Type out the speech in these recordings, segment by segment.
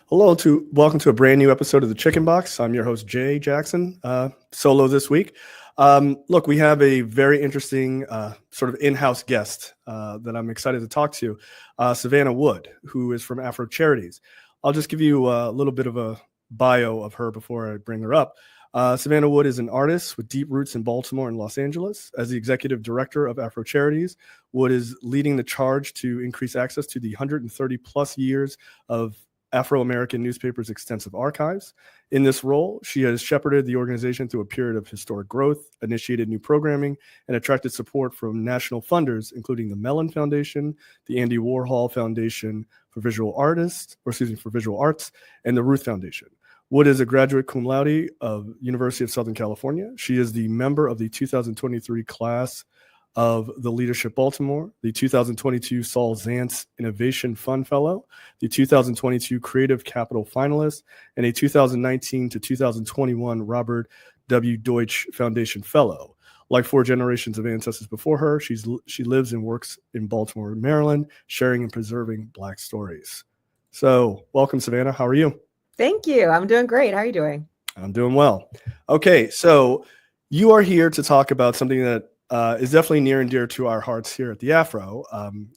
Welcome to a brand new episode of the Chicken Box. I'm your host, Jay Jackson, solo this week. Look, we have a very interesting sort of in-house guest that I'm excited to talk to, Savannah Wood, who is from Afro Charities. I'll just give you a little bit of a bio of her before I bring her up. Savannah Wood is an artist with deep roots in Baltimore and Los Angeles. As the executive director of Afro Charities, Wood is leading the charge to increase access to the 130 plus years of Afro-American newspapers' extensive archives. In this role, she has shepherded the organization through a period of historic growth, initiated new programming, and attracted support from national funders, including the Mellon Foundation, the Andy Warhol Foundation for Visual Arts, and the Ruth Foundation. Wood is a graduate cum laude of University of Southern California. She is the member of the 2023 class of the Leadership Baltimore, the 2022 Saul Zantz Innovation Fund Fellow, the 2022 Creative Capital Finalist, and a 2019 to 2021 Robert W. Deutsch Foundation Fellow. Like four generations of ancestors before her, she lives and works in Baltimore, Maryland, sharing and preserving Black stories. So welcome, Savannah. How are you? Thank you. I'm doing great. How are you doing? I'm doing well. Okay, so you are here to talk about something that is definitely near and dear to our hearts here at the Afro,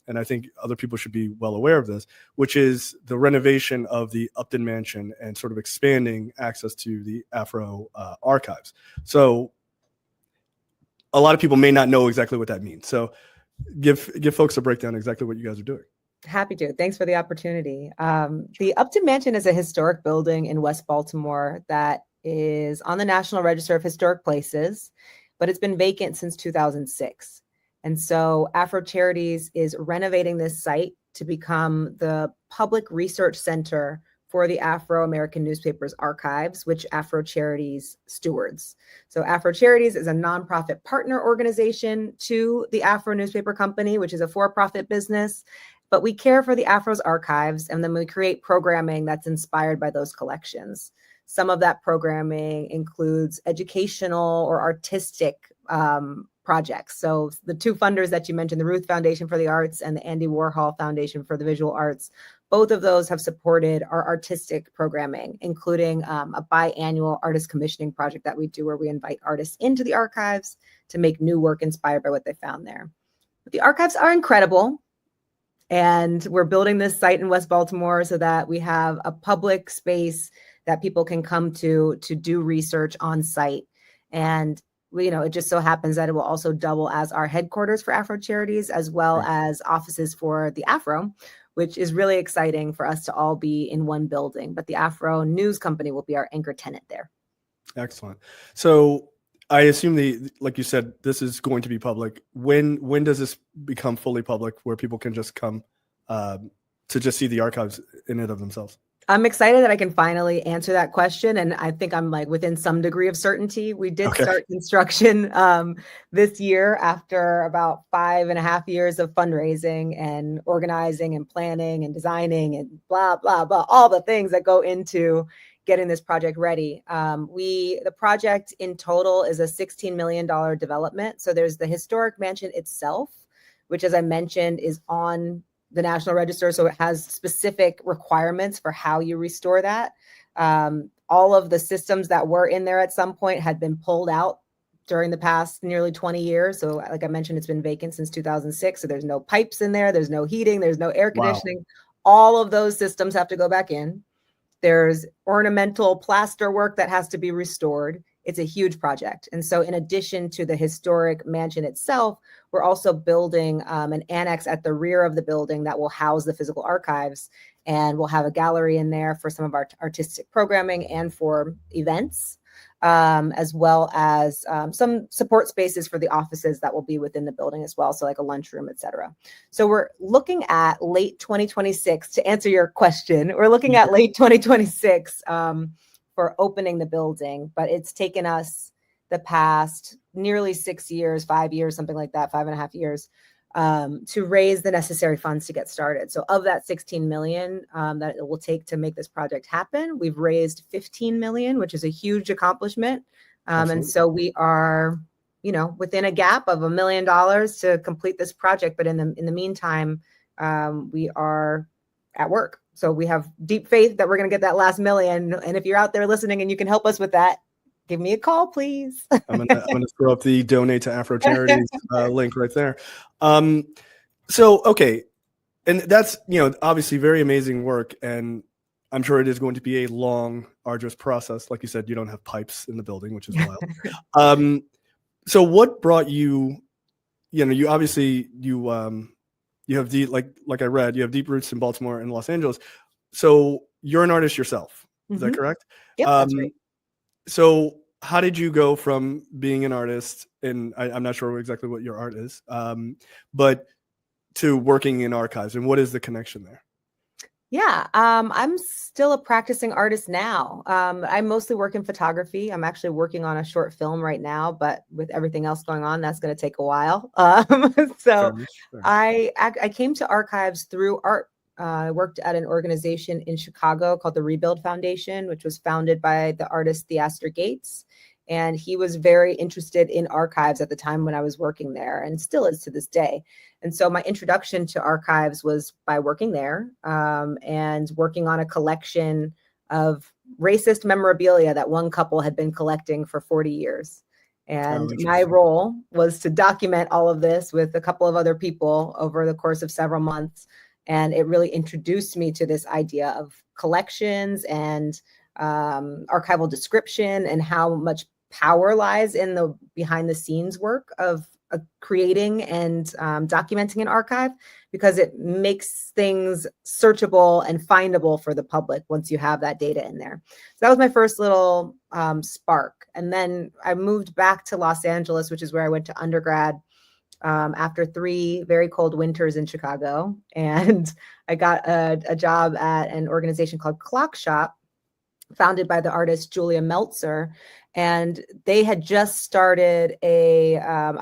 and I think other people should be well aware of this, which is the renovation of the Upton Mansion and sort of expanding access to the Afro archives. So a lot of people may not know exactly what that means. So give folks a breakdown exactly what you guys are doing. Happy to. Thanks for the opportunity. The Upton Mansion is a historic building in West Baltimore that is on the National Register of Historic Places, but it's been vacant since 2006. And so Afro Charities is renovating this site to become the public research center for the Afro-American newspapers archives, which Afro Charities stewards. So Afro Charities is a nonprofit partner organization to the Afro Newspaper Company, which is a for-profit business, but we care for the Afro's archives, and then we create programming that's inspired by those collections. Some of that programming includes educational or artistic projects. So the two funders that you mentioned, the Ruth Foundation for the Arts and the Andy Warhol Foundation for the Visual Arts, both of those have supported our artistic programming, including a biannual artist commissioning project that we do where we invite artists into the archives to make new work inspired by what they found there. But the archives are incredible. And we're building this site in West Baltimore so that we have a public space that people can come to do research on site. And it just so happens that it will also double as our headquarters for Afro Charities, as well as offices for the Afro, which is really exciting for us to all be in one building. But the Afro News Company will be our anchor tenant there. Excellent. So I assume like you said, this is going to be public. When does this become fully public where people can just come to just see the archives in and of themselves? I'm excited that I can finally answer that question. And I think I'm within some degree of certainty. We did start construction this year after about 5.5 years of fundraising and organizing and planning and designing and blah, blah, blah, all the things that go into getting this project ready. The project in total is a $16 million development. So there's the historic mansion itself, which, as I mentioned, is on the National Register. So it has specific requirements for how you restore that. All of the systems that were in there at some point had been pulled out during the past nearly 20 years. So like I mentioned, it's been vacant since 2006. So there's no pipes in there. There's no heating. There's no air conditioning. Wow. All of those systems have to go back in. There's ornamental plaster work that has to be restored. It's a huge project. And so in addition to the historic mansion itself, we're also building an annex at the rear of the building that will house the physical archives. And we'll have a gallery in there for some of our artistic programming and for events, as well as some support spaces for the offices that will be within the building as well. So like a lunchroom, et cetera. So we're looking at late 2026 to answer your question. We're looking at late 2026 for opening the building, but it's taken us the past nearly 6 years, 5 years, something like that, 5.5 years, to raise the necessary funds to get started. So of that 16 million that it will take to make this project happen, we've raised 15 million, which is a huge accomplishment. And so we are, within a gap of $1 million to complete this project. But in the meantime, we are at work. So we have deep faith that we're going to get that last million. And if you're out there listening and you can help us with that, give me a call, please. I'm gonna throw up the donate to Afro charities link right there. So okay, and that's obviously very amazing work, and I'm sure it is going to be a long, arduous process. Like you said, you don't have pipes in the building, which is wild. So what brought you? You obviously you have like I read, you have deep roots in Baltimore and Los Angeles. So you're an artist yourself. Is that correct? Yep, that's right. So how did you go from being an artist, and I'm not sure exactly what your art is, but to working in archives, and what is the connection there? Yeah, I'm still a practicing artist now. I mostly work in photography. I'm actually working on a short film right now, but with everything else going on, that's going to take a while. So Fair. I came to archives through art. I worked at an organization in Chicago called the Rebuild Foundation, which was founded by the artist Theaster Gates. And he was very interested in archives at the time when I was working there, and still is to this day. And so my introduction to archives was by working there and working on a collection of racist memorabilia that one couple had been collecting for 40 years. And my role was to document all of this with a couple of other people over the course of several months. And it really introduced me to this idea of collections and archival description, and how much power lies in the behind the scenes work of creating and documenting an archive, because it makes things searchable and findable for the public once you have that data in there. So that was my first little spark. And then I moved back to Los Angeles, which is where I went to undergrad after 3 very cold winters in Chicago. And I got a job at an organization called Clock Shop, founded by the artist Julia Meltzer. And they had just started a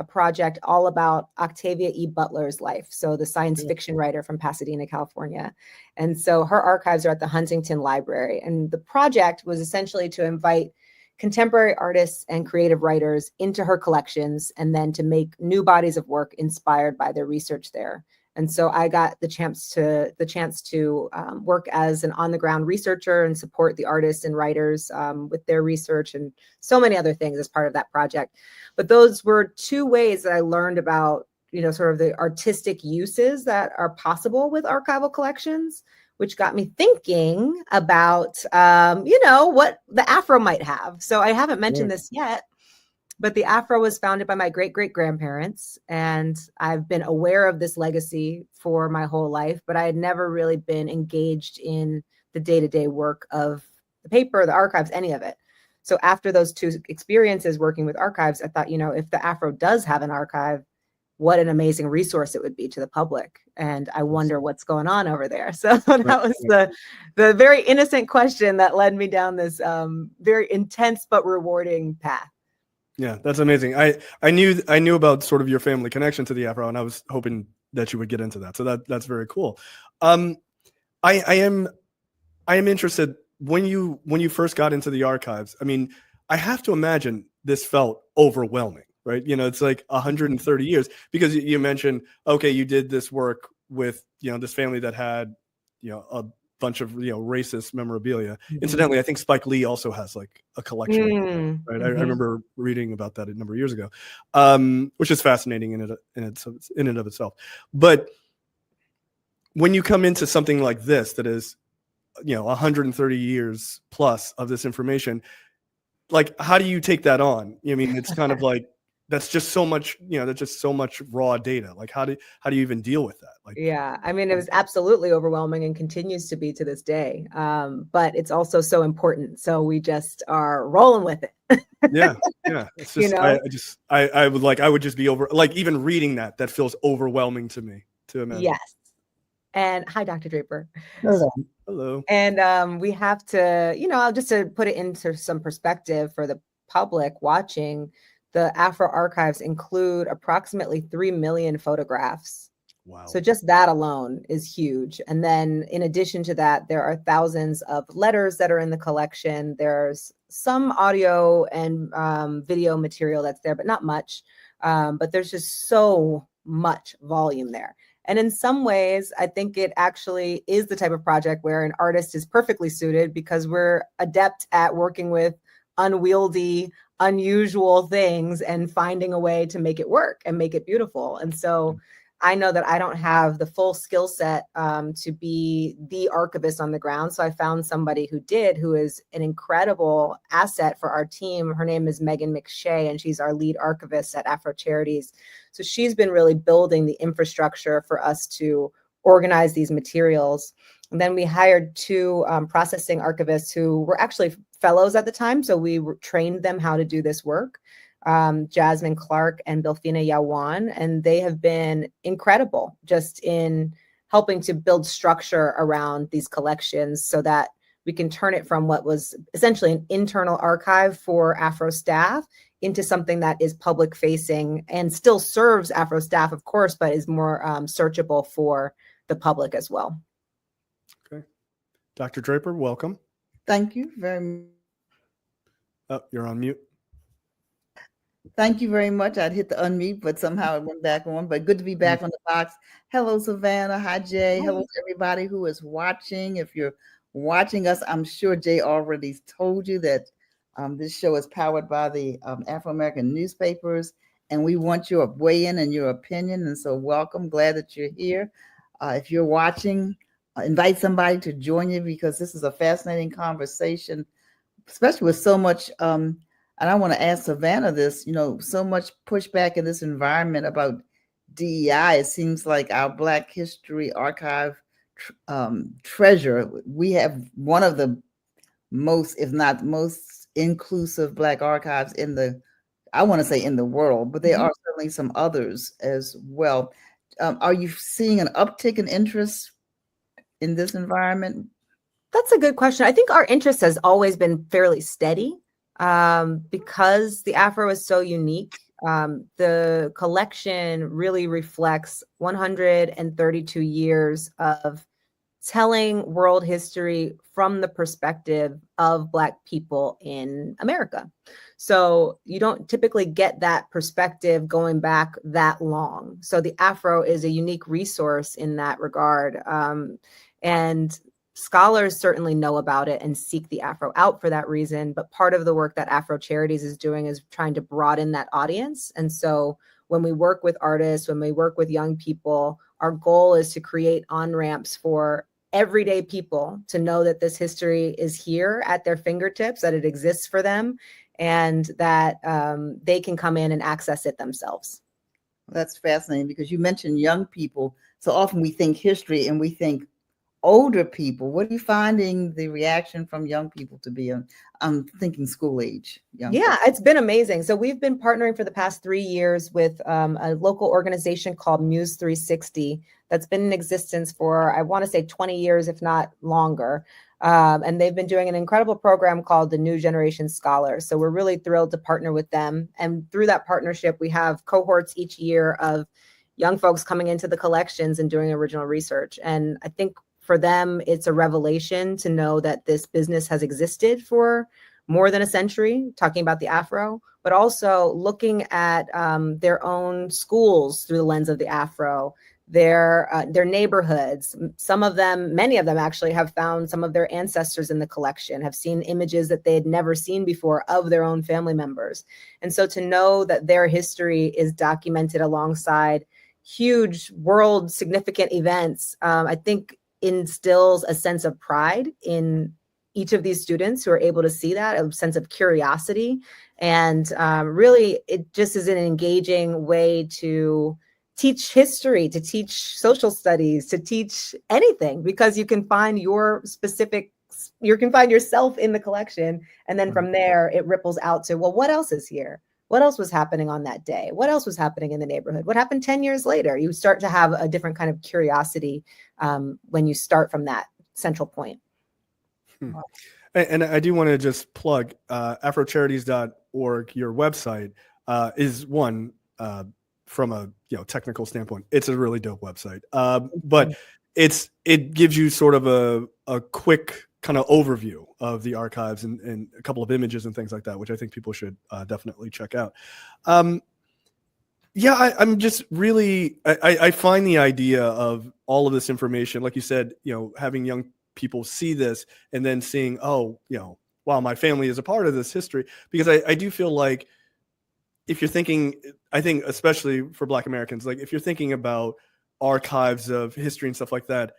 project all about Octavia E. Butler's life. So the science fiction writer from Pasadena, California. And so her archives are at the Huntington Library. And the project was essentially to invite contemporary artists and creative writers into her collections, and then to make new bodies of work inspired by their research there. And so I got the chance to work as an on-the-ground researcher and support the artists and writers with their research, and so many other things as part of that project. But those were 2 ways that I learned about, sort of the artistic uses that are possible with archival collections, which got me thinking about, what the Afro might have. So I haven't mentioned this yet, but the Afro was founded by my great-great-grandparents, and I've been aware of this legacy for my whole life, but I had never really been engaged in the day-to-day work of the paper, the archives, any of it. So after those 2 experiences working with archives, I thought, if the Afro does have an archive, what an amazing resource it would be to the public. And I wonder what's going on over there. So that was the very innocent question that led me down this very intense but rewarding path. Yeah, that's amazing. I knew about sort of your family connection to the Afro, and I was hoping that you would get into that. So that's very cool. I am interested, when you first got into the archives. I mean, I have to imagine this felt overwhelming, right? It's like 130 years, because you mentioned, okay, you did this work with this family that had a bunch of racist memorabilia. Incidentally, I think Spike Lee also has like a collection, right? I remember reading about that a number of years ago, which is fascinating in and of itself. But when you come into something like this, that is 130 years plus of this information, like, how do you take that on? I mean, it's kind of like, that's just so much, that's just so much raw data. Like, how do you even deal with that? Like, yeah, I mean, it was absolutely overwhelming and continues to be to this day. But it's also so important. So we just are rolling with it. Yeah. It's just, I would just be even reading that feels overwhelming to me to imagine. Yes. And hi, Dr. Draper. Hello. And we have to, just to put it into some perspective for the public watching, the Afro archives include approximately 3 million photographs. Wow. So just that alone is huge. And then in addition to that, there are thousands of letters that are in the collection. There's some audio and video material that's there, but not much. But there's just so much volume there. And in some ways, I think it actually is the type of project where an artist is perfectly suited because we're adept at working with unwieldy, unusual things and finding a way to make it work and make it beautiful. And so I know that I don't have the full skill set to be the archivist on the ground. So I found somebody who did, who is an incredible asset for our team. Her name is Megan McShay, and she's our lead archivist at Afro Charities. So she's been really building the infrastructure for us to organize these materials. And then we hired two processing archivists who were actually fellows at the time. So we trained them how to do this work. Jasmine Clark and Bilfina Yawan, and they have been incredible just in helping to build structure around these collections so that we can turn it from what was essentially an internal archive for Afro staff into something that is public facing and still serves Afro staff, of course, but is more searchable for the public as well. Okay. Dr. Draper, welcome. Thank you very much. Oh, you're on mute. Thank you very much. I'd hit the unmute, but somehow it went back on. But good to be back on the box. Hello, Savannah. Hi, Jay. Hello, everybody who is watching. If you're watching us, I'm sure Jay already told you that this show is powered by the Afro-American newspapers, and we want your weigh in and your opinion. And so welcome. Glad that you're here. If you're watching, invite somebody to join you because this is a fascinating conversation, especially with so much and I want to ask Savannah this, so much pushback in this environment about DEI. It seems like our Black History Archive treasure, we have one of the most, if not most inclusive Black archives in the world, but there are certainly some others as well. Are you seeing an uptick in interest in this environment? That's a good question. I think our interest has always been fairly steady. Because the Afro is so unique, the collection really reflects 132 years of telling world history from the perspective of Black people in America. So you don't typically get that perspective going back that long. So the Afro is a unique resource in that regard. And scholars certainly know about it and seek the Afro out for that reason. But part of the work that Afro Charities is doing is trying to broaden that audience. And so when we work with artists, when we work with young people, our goal is to create on-ramps for everyday people to know that this history is here at their fingertips, that it exists for them, and that they can come in and access it themselves. That's fascinating because you mentioned young people. So often we think history and we think older people. What are you finding the reaction from young people to be? I'm thinking school age. Yeah, people. It's been amazing. So we've been partnering for the past 3 years with a local organization called Muse 360 that's been in existence for, I want to say 20 years, if not longer. And they've been doing an incredible program called the New Generation Scholars. So we're really thrilled to partner with them. And through that partnership, we have cohorts each year of young folks coming into the collections and doing original research. And I think for them, it's a revelation to know that this business has existed for more than a century, talking about the Afro, but also looking at their own schools through the lens of the Afro, their neighborhoods. Some of them, many of them actually have found some of their ancestors in the collection, have seen images that they had never seen before of their own family members. And so to know that their history is documented alongside huge world significant events, I think instills a sense of pride in each of these students who are able to see that, a sense of curiosity. And really, it just is an engaging way to teach history, to teach social studies, to teach anything, because you can find your specific, you can find yourself in the collection. And then from there, it ripples out to, well, what else is here? What else was happening on that day? What else was happening in the neighborhood? What happened 10 years later? You start to have a different kind of curiosity when you start from that central point. And I do want to just plug afrocharities.org, your website, is one from a technical standpoint. It's a really dope website. But it gives you sort of a quick kind of overview of the archives and a couple of images and things like that, which I think people should definitely check out. Yeah, I'm just really, I find the idea of all of this information, like you said, having young people see this and then seeing, oh, wow, my family is a part of this history. Because I do feel like if you're thinking, I think especially for Black Americans, like if you're thinking about archives of history and stuff like that,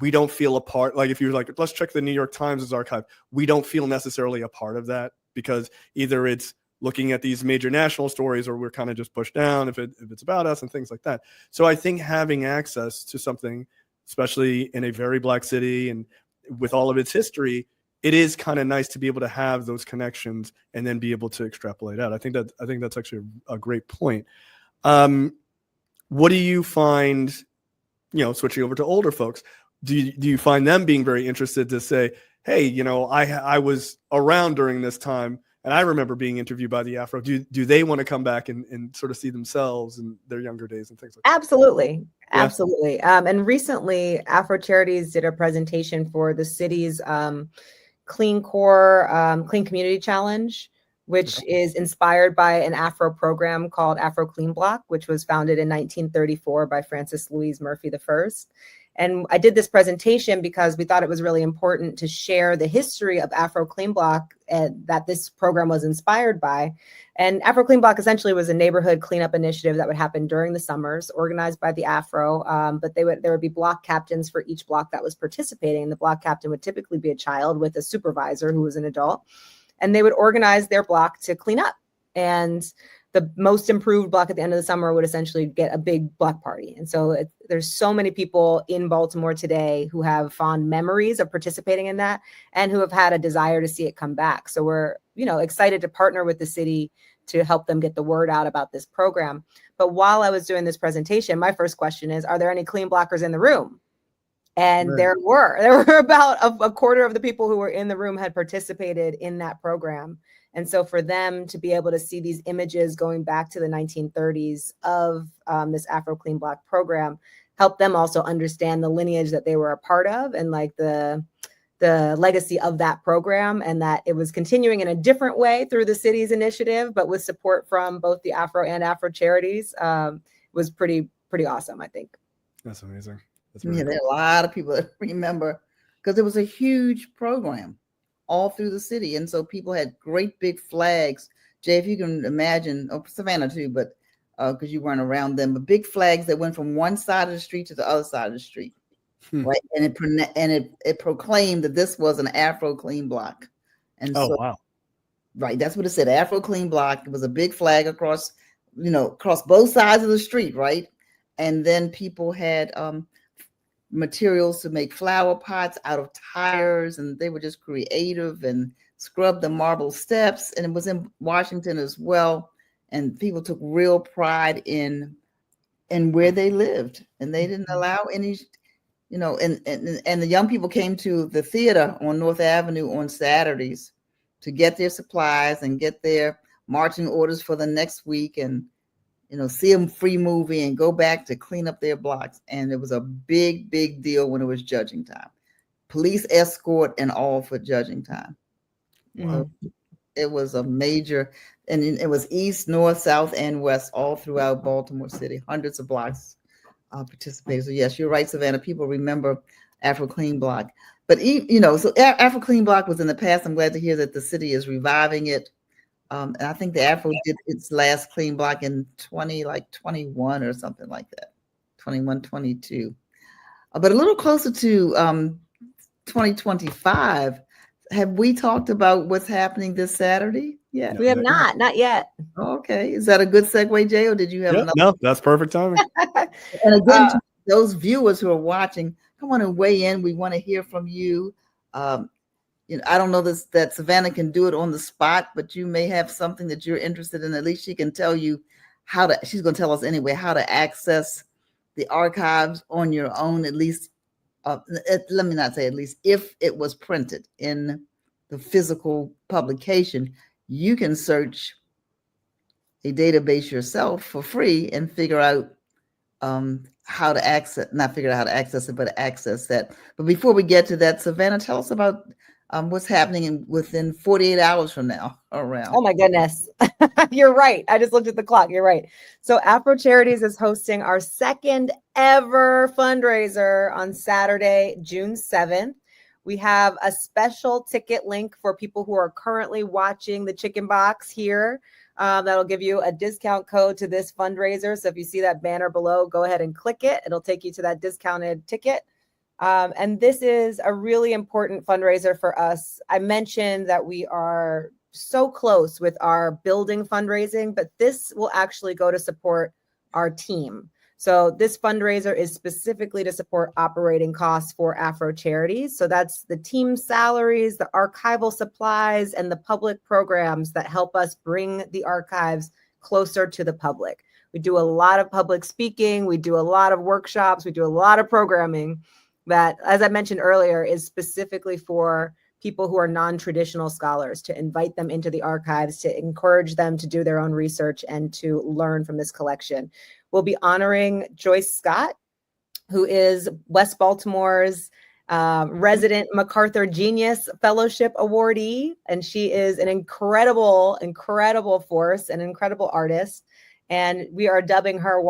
we don't feel a part. Like if you're like, let's check the New York Times' archive, we don't feel necessarily a part of that, because either it's looking at these major national stories or we're kind of just pushed down if it's about us and things like that. So I think having access to something, especially in a very Black city and with all of its history, it is kind of nice to be able to have those connections and then be able to extrapolate out. I think that's actually a great point. What do you find, switching over to older folks, do you find them being very interested to say, hey, I was around during this time and I remember being interviewed by the Afro. Do they want to come back and sort of see themselves in their younger days and things like that? Absolutely. Absolutely. And recently Afro Charities did a presentation for the city's Clean Core Clean Community Challenge, which is inspired by an Afro program called Afro Clean Block, which was founded in 1934 by Francis Louise Murphy I. And I did this presentation because we thought it was really important to share the history of Afro Clean Block that this program was inspired by. And Afro Clean Block essentially was a neighborhood cleanup initiative that would happen during the summers, organized by the Afro. But there would be block captains for each block that was participating. And the block captain would typically be a child with a supervisor who was an adult. And they would organize their block to clean up. And the most improved block at the end of the summer would essentially get a big block party. And so there's so many people in Baltimore today who have fond memories of participating in that and who have had a desire to see it come back. So we're, excited to partner with the city to help them get the word out about this program. But while I was doing this presentation, my first question is, are there any clean blockers in the room? And right. There were about a quarter of the people who were in the room had participated in that program. And so for them to be able to see these images going back to the 1930s of this Afro Clean Block program helped them also understand the lineage that they were a part of and like the legacy of that program, and that it was continuing in a different way through the city's initiative, but with support from both the Afro and Afro Charities, was pretty awesome, I think. That's amazing. Really there are a lot of people that remember, because it was a huge program all through the city. And so people had great big flags. Jay, if you can imagine, Savannah too, but because you weren't around them, but big flags that went from one side of the street to the other side of the street. Right. And it proclaimed that this was an Afro Clean Block. And wow. Right. That's what it said. Afro Clean Block. It was a big flag across both sides of the street. Right. And then people had materials to make flower pots out of tires, and they were just creative and scrubbed the marble steps. And it was in Washington as well. And people took real pride in where they lived, and they didn't allow any, and the young people came to the theater on North Avenue on Saturdays to get their supplies and get their marching orders for the next week, and see a free movie and go back to clean up their blocks. And it was a big deal when it was judging time. Police escort and all for judging time. Wow. It was a major, and it was east, north, south, and west, all throughout Baltimore City. Hundreds of blocks participated. So yes, you're right, Savannah. People remember Afro Clean Block. But so Afro Clean Block was in the past. I'm glad to hear that the city is reviving it. And I think the Afro did its last clean block in 21 or something like that, 21, 22. But a little closer to 2025, have we talked about what's happening this Saturday yet? We have not yet. Okay. Is that a good segue, Jay, or did you have another? No, that's perfect timing. And again, to those viewers who are watching, come on and weigh in. We want to hear from you. I don't know that Savannah can do it on the spot, but you may have something that you're interested in. At least she can tell you she's going to tell us anyway, how to access the archives on your own, at least. Let me not say at least, if it was printed in the physical publication, you can search a database yourself for free and figure out how to access, not figure out how to access it, but access that. But before we get to that, Savannah, tell us about what's happening within 48 hours from now around. Oh my goodness. You're right. I just looked at the clock. You're right. So Afro Charities is hosting our second ever fundraiser on Saturday, June 7th. We have a special ticket link for people who are currently watching the Chicken Box here. That'll give you a discount code to this fundraiser. So if you see that banner below, go ahead and click it. It'll take you to that discounted ticket. And this is a really important fundraiser for us. I mentioned that we are so close with our building fundraising, but this will actually go to support our team. So this fundraiser is specifically to support operating costs for Afro Charities. So that's the team salaries, the archival supplies, and the public programs that help us bring the archives closer to the public. We do a lot of public speaking. We do a lot of workshops. We do a lot of programming that, as I mentioned earlier, is specifically for people who are non-traditional scholars, to invite them into the archives, to encourage them to do their own research and to learn from this collection. We'll be honoring Joyce Scott, who is West Baltimore's resident MacArthur Genius Fellowship awardee. And she is an incredible force, an incredible artist. And we are dubbing her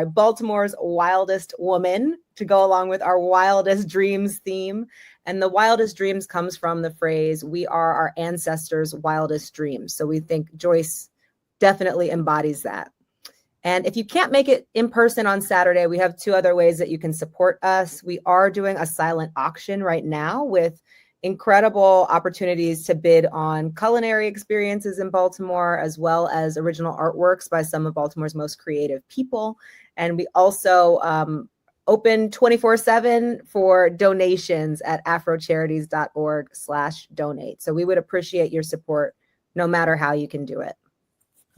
Baltimore's wildest woman, to go along with our wildest dreams theme. And the wildest dreams comes from the phrase, we are our ancestors' wildest dreams. So we think Joyce definitely embodies that. And if you can't make it in person on Saturday, we have two other ways that you can support us. We are doing a silent auction right now with incredible opportunities to bid on culinary experiences in Baltimore, as well as original artworks by some of Baltimore's most creative people. And we also open 24/7 for donations at afrocharities.org/donate. So we would appreciate your support no matter how you can do it.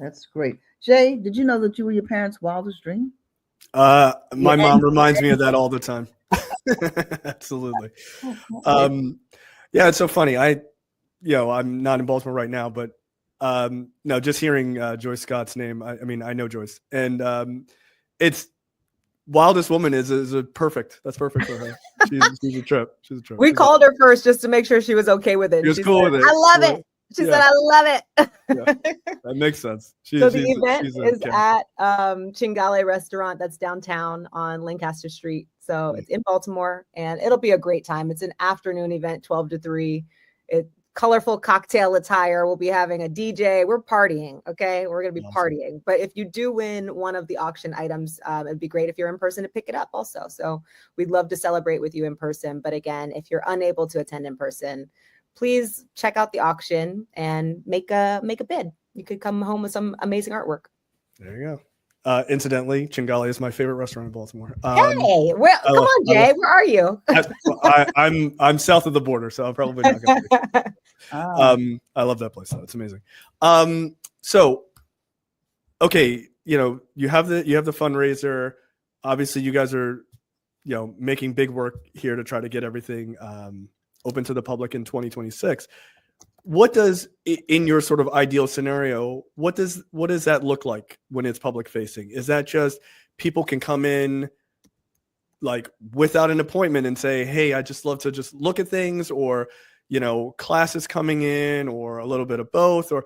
That's great. Jay, did you know that you were your parents' wildest dream? My mom reminds me of that all the time. Absolutely. Yeah, it's so funny. I'm not in Baltimore right now, but no, just hearing Joyce Scott's name, I mean, I know Joyce, and it's wildest woman is a perfect. That's perfect for her. She's a trip. We called her first just to make sure she was okay with it. She was cool with it. I love it. She said, I love it. Yeah, that makes sense. So the event is at Chingale Restaurant that's downtown on Lancaster Street. So it's in Baltimore, and it'll be a great time. It's an afternoon event, 12 to 3. It's colorful cocktail attire. We'll be having a DJ. We're partying, okay? We're going to be partying. But if you do win one of the auction items, it'd be great if you're in person to pick it up also. So we'd love to celebrate with you in person. But again, if you're unable to attend in person, please check out the auction and make a bid. You could come home with some amazing artwork. There you go. Incidentally, Chingale is my favorite restaurant in Baltimore. Come on, Jay. Where are you? I'm south of the border, so I'm probably not going to. I love that place, though. It's amazing. So, okay, you have the fundraiser. Obviously, you guys are, making big work here to try to get everything open to the public in 2026. What does, in your sort of ideal scenario, what does that look like when it's public facing? Is that just people can come in like without an appointment and say, hey, I just love to just look at things, or, classes coming in, or a little bit of both, or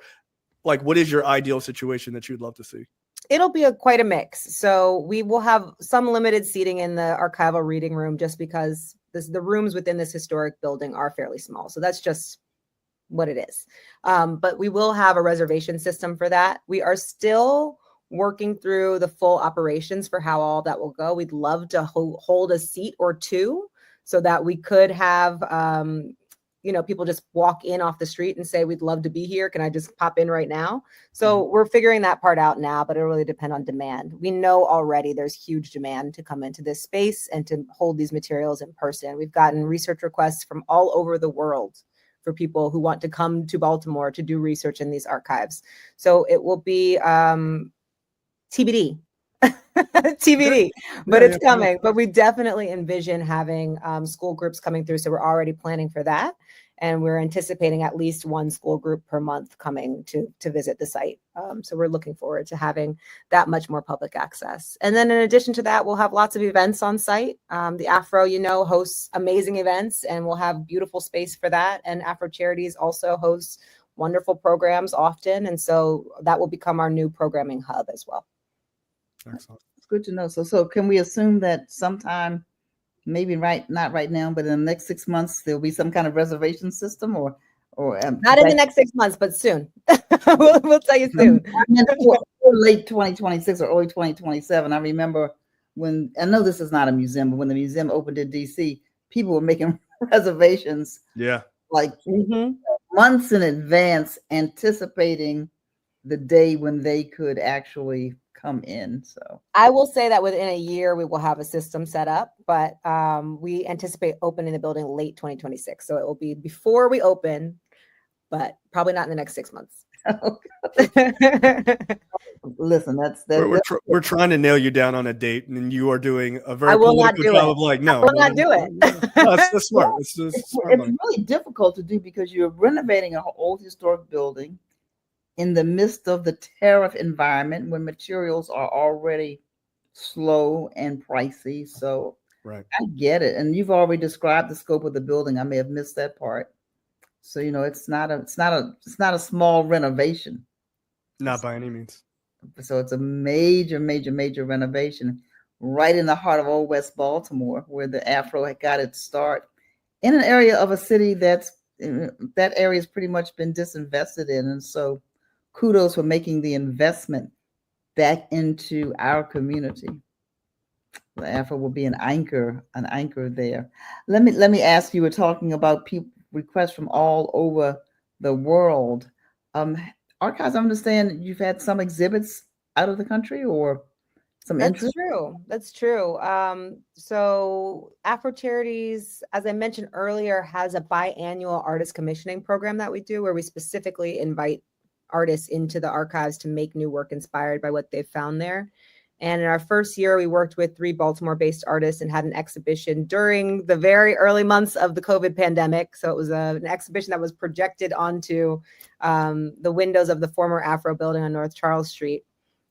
like, what is your ideal situation that you'd love to see? It'll be quite a mix. So we will have some limited seating in the archival reading room, just because the rooms within this historic building are fairly small. So that's just what it is. But we will have a reservation system for that. We are still working through the full operations for how all that will go. We'd love to hold a seat or two so that we could have, people just walk in off the street and say, we'd love to be here. Can I just pop in right now? So we're figuring that part out now, but it'll really depend on demand. We know already there's huge demand to come into this space and to hold these materials in person. We've gotten research requests from all over the world for people who want to come to Baltimore to do research in these archives. So it will be TBD. TBD, but Yeah, it's coming. But we definitely envision having school groups coming through. So we're already planning for that. And we're anticipating at least one school group per month coming to visit the site. So we're looking forward to having that much more public access. And then in addition to that, we'll have lots of events on site. The Afro, hosts amazing events, and we'll have beautiful space for that. And Afro Charities also hosts wonderful programs often. And so that will become our new programming hub as well. Excellent. It's good to know. So can we assume that sometime, maybe not right now, but in the next 6 months, there'll be some kind of reservation system or not in the next 6 months, but soon. we'll tell you soon. Late 2026 or early 2027. I remember when, I know this is not a museum, but when the museum opened in DC, people were making reservations. Yeah. Like months in advance, anticipating the day when they could actually come in. So I will say that within a year we will have a system set up, but we anticipate opening the building late 2026. So it will be before we open, but probably not in the next 6 months. Listen, we're trying to nail you down on a date, and you are doing a very political job of like, no, I will not do it. That's smart. It's really difficult to do because you're renovating an old historic building in the midst of the tariff environment when materials are already slow and pricey. So right. I get it. And you've already described the scope of the building. I may have missed that part. So, it's not a small renovation. Not by any means. So it's a major, major, major renovation right in the heart of old West Baltimore, where the Afro had got its start, in an area of a city that area has pretty much been disinvested in. And so kudos for making the investment back into our community. The Afro will be an anchor there. Let me ask you, we're talking about requests from all over the world. Archives, I understand you've had some exhibits out of the country or some interest? That's true. So Afro Charities, as I mentioned earlier, has a biannual artist commissioning program that we do where we specifically invite artists into the archives to make new work inspired by what they've found there. And in our first year, we worked with 3 Baltimore-based artists and had an exhibition during the very early months of the COVID pandemic. So it was an exhibition that was projected onto the windows of the former Afro building on North Charles Street.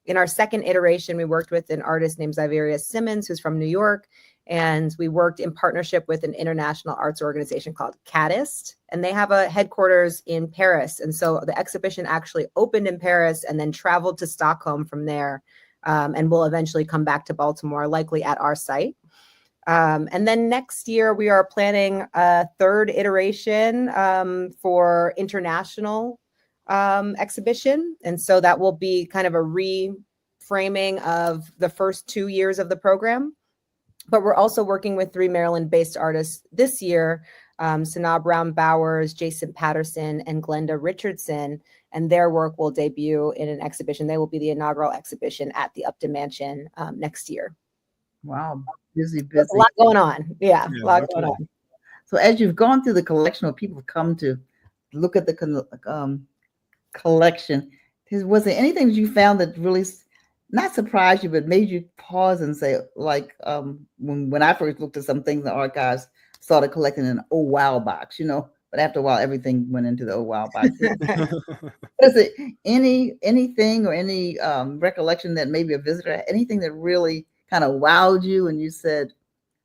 In our second iteration, we worked with an artist named Zyveria Simmons, who's from New York. And we worked in partnership with an international arts organization called Cadist. And they have a headquarters in Paris. And so the exhibition actually opened in Paris and then traveled to Stockholm from there. And will eventually come back to Baltimore, likely at our site. And then next year, we are planning a third iteration for international exhibition. And so that will be kind of a reframing of the first 2 years of the program. But we're also working with 3 Maryland-based artists this year, Sanaa Brown Bowers, Jason Patterson, and Glenda Richardson. And their work will debut in an exhibition. They will be the inaugural exhibition at the Upton Mansion next year. Wow, busy. There's a lot going on. Yeah, a lot going on. So as you've gone through the collection, or people have come to look at the collection, was there anything that you found that really not surprised you, but made you pause and say, like when I first looked at some things in the archives, started collecting an oh wow box, but after a while, everything went into the oh wow box. Is it anything or any recollection that maybe a visitor, anything that really kind of wowed you and you said,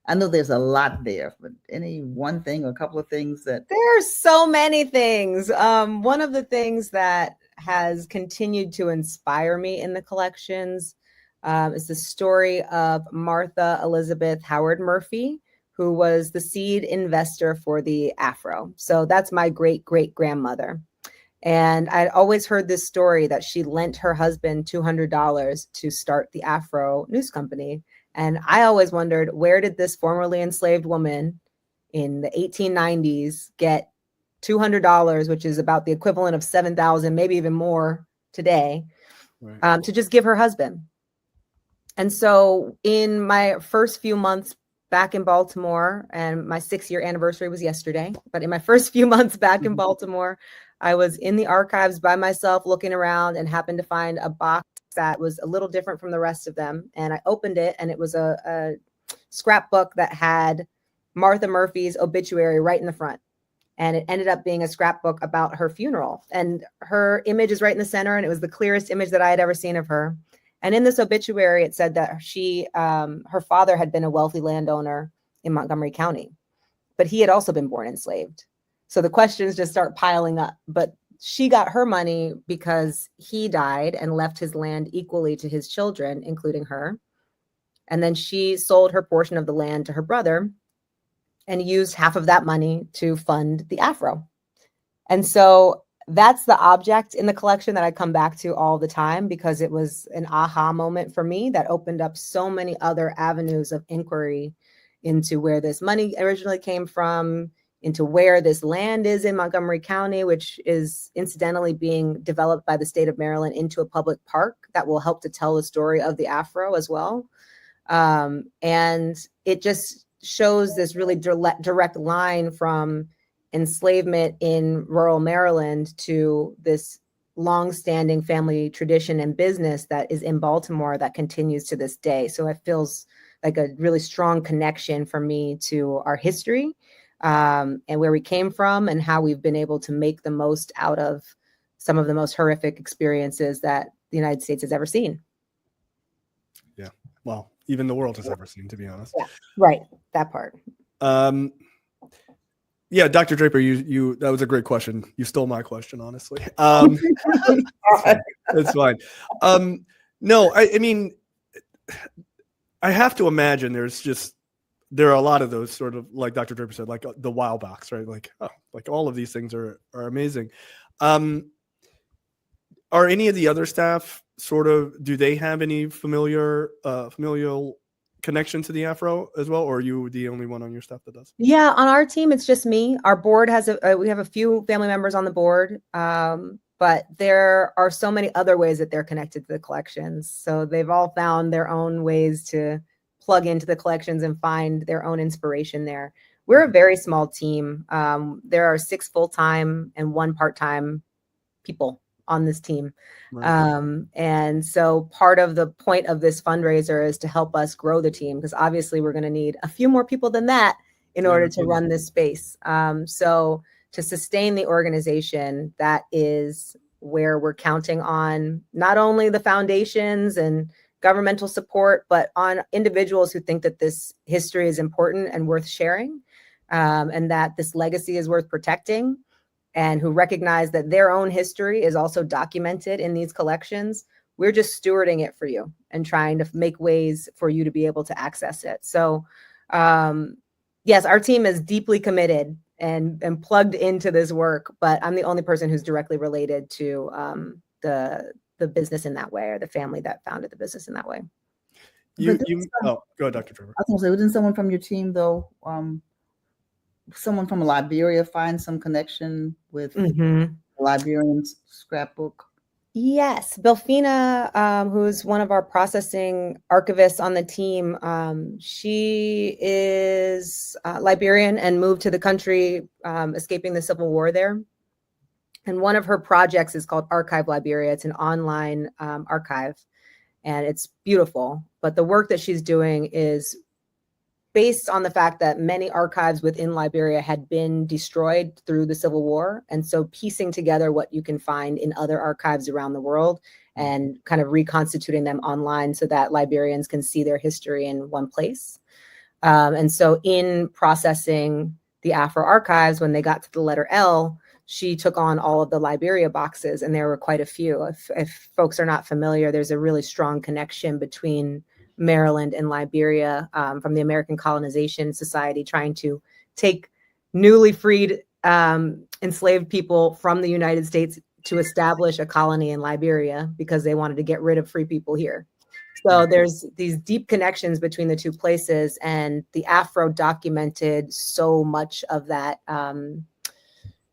I know there's a lot there, but any one thing or a couple of things that... There's so many things. One of the things that has continued to inspire me in the collections is the story of Martha Elizabeth Howard Murphy, who was the seed investor for the Afro. So that's my great-great-grandmother. And I'd always heard this story that she lent her husband $200 to start the Afro News Company. And I always wondered, where did this formerly enslaved woman in the 1890s get $200, which is about the equivalent of $7,000, maybe even more today, right, to just give her husband? And so in my first few months back in Baltimore, and my 6-year anniversary was yesterday, but in my first few months back in Baltimore, I was in the archives by myself looking around and happened to find a box that was a little different from the rest of them. And I opened it, and it was a scrapbook that had Martha Murphy's obituary right in the front. And it ended up being a scrapbook about her funeral. And her image is right in the center, and it was the clearest image that I had ever seen of her. And in this obituary, it said that her father had been a wealthy landowner in Montgomery County, but he had also been born enslaved. So the questions just start piling up. But she got her money because he died and left his land equally to his children, including her. And then she sold her portion of the land to her brother and used half of that money to fund the Afro. And so that's the object in the collection that I come back to all the time, because it was an aha moment for me that opened up so many other avenues of inquiry into where this money originally came from, into where this land is in Montgomery County, which is incidentally being developed by the state of Maryland into a public park that will help to tell the story of the Afro as well. And it just shows this really direct line from enslavement in rural Maryland to this longstanding family tradition and business that is in Baltimore that continues to this day. So it feels like a really strong connection for me to our history, and where we came from and how we've been able to make the most out of some of the most horrific experiences that the United States has ever seen. Yeah. Well, even the world has ever seen, to be honest. Yeah, right. That part. Yeah, Dr. Draper, you that was a great question. You stole my question, honestly. It's fine. No, I mean, I have to imagine there are a lot of those sort of, like Dr. Draper said, like the wow box, right? Like, oh, like all of these things are amazing. Are any of the other staff do they have any familial connection to the Afro as well, or are you the only one on your staff that does? Yeah, on our team, it's just me. Our board has we have a few family members on the board, but there are so many other ways that they're connected to the collections. So they've all found their own ways to plug into the collections and find their own inspiration there. We're a very small team. There are 6 full-time and 1 part-time people on this team. Right. And so part of the point of this fundraiser is to help us grow the team, because obviously we're going to need a few more people than that in order to run this space. So to sustain the organization, that is where we're counting on not only the foundations and governmental support, but on individuals who think that this history is important and worth sharing, and that this legacy is worth protecting, and who recognize that their own history is also documented in these collections. We're just stewarding it for you and trying to make ways for you to be able to access it. So yes, our team is deeply committed and plugged into this work, but I'm the only person who's directly related to the business in that way, or the family that founded the business in that way. Go ahead, Dr. Trevor. I was going to say, didn't someone from your team, though, someone from Liberia find some connection with the Liberian's scrapbook? Yes, Belfina, who's one of our processing archivists on the team, she is Liberian and moved to the country, escaping the Civil War there. And one of her projects is called Archive Liberia. It's an online archive, and it's beautiful. But the work that she's doing is based on the fact that many archives within Liberia had been destroyed through the Civil War. And so piecing together what you can find in other archives around the world and kind of reconstituting them online so that Liberians can see their history in one place. And so in processing the Afro archives, when they got to the letter L, she took on all of the Liberia boxes, and there were quite a few. If folks are not familiar, there's a really strong connection between Maryland and Liberia, from the American Colonization Society, trying to take newly freed enslaved people from the United States to establish a colony in Liberia because they wanted to get rid of free people here. So there's these deep connections between the two places, and the Afro documented so much of that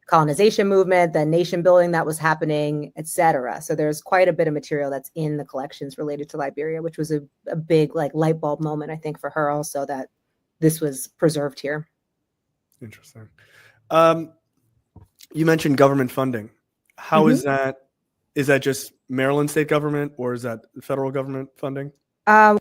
colonization movement, the nation building that was happening, et cetera. So there's quite a bit of material that's in the collections related to Liberia, which was a big like light bulb moment, I think, for her also, that this was preserved here. Interesting. You mentioned government funding. How is that? Is that just Maryland state government, or is that federal government funding?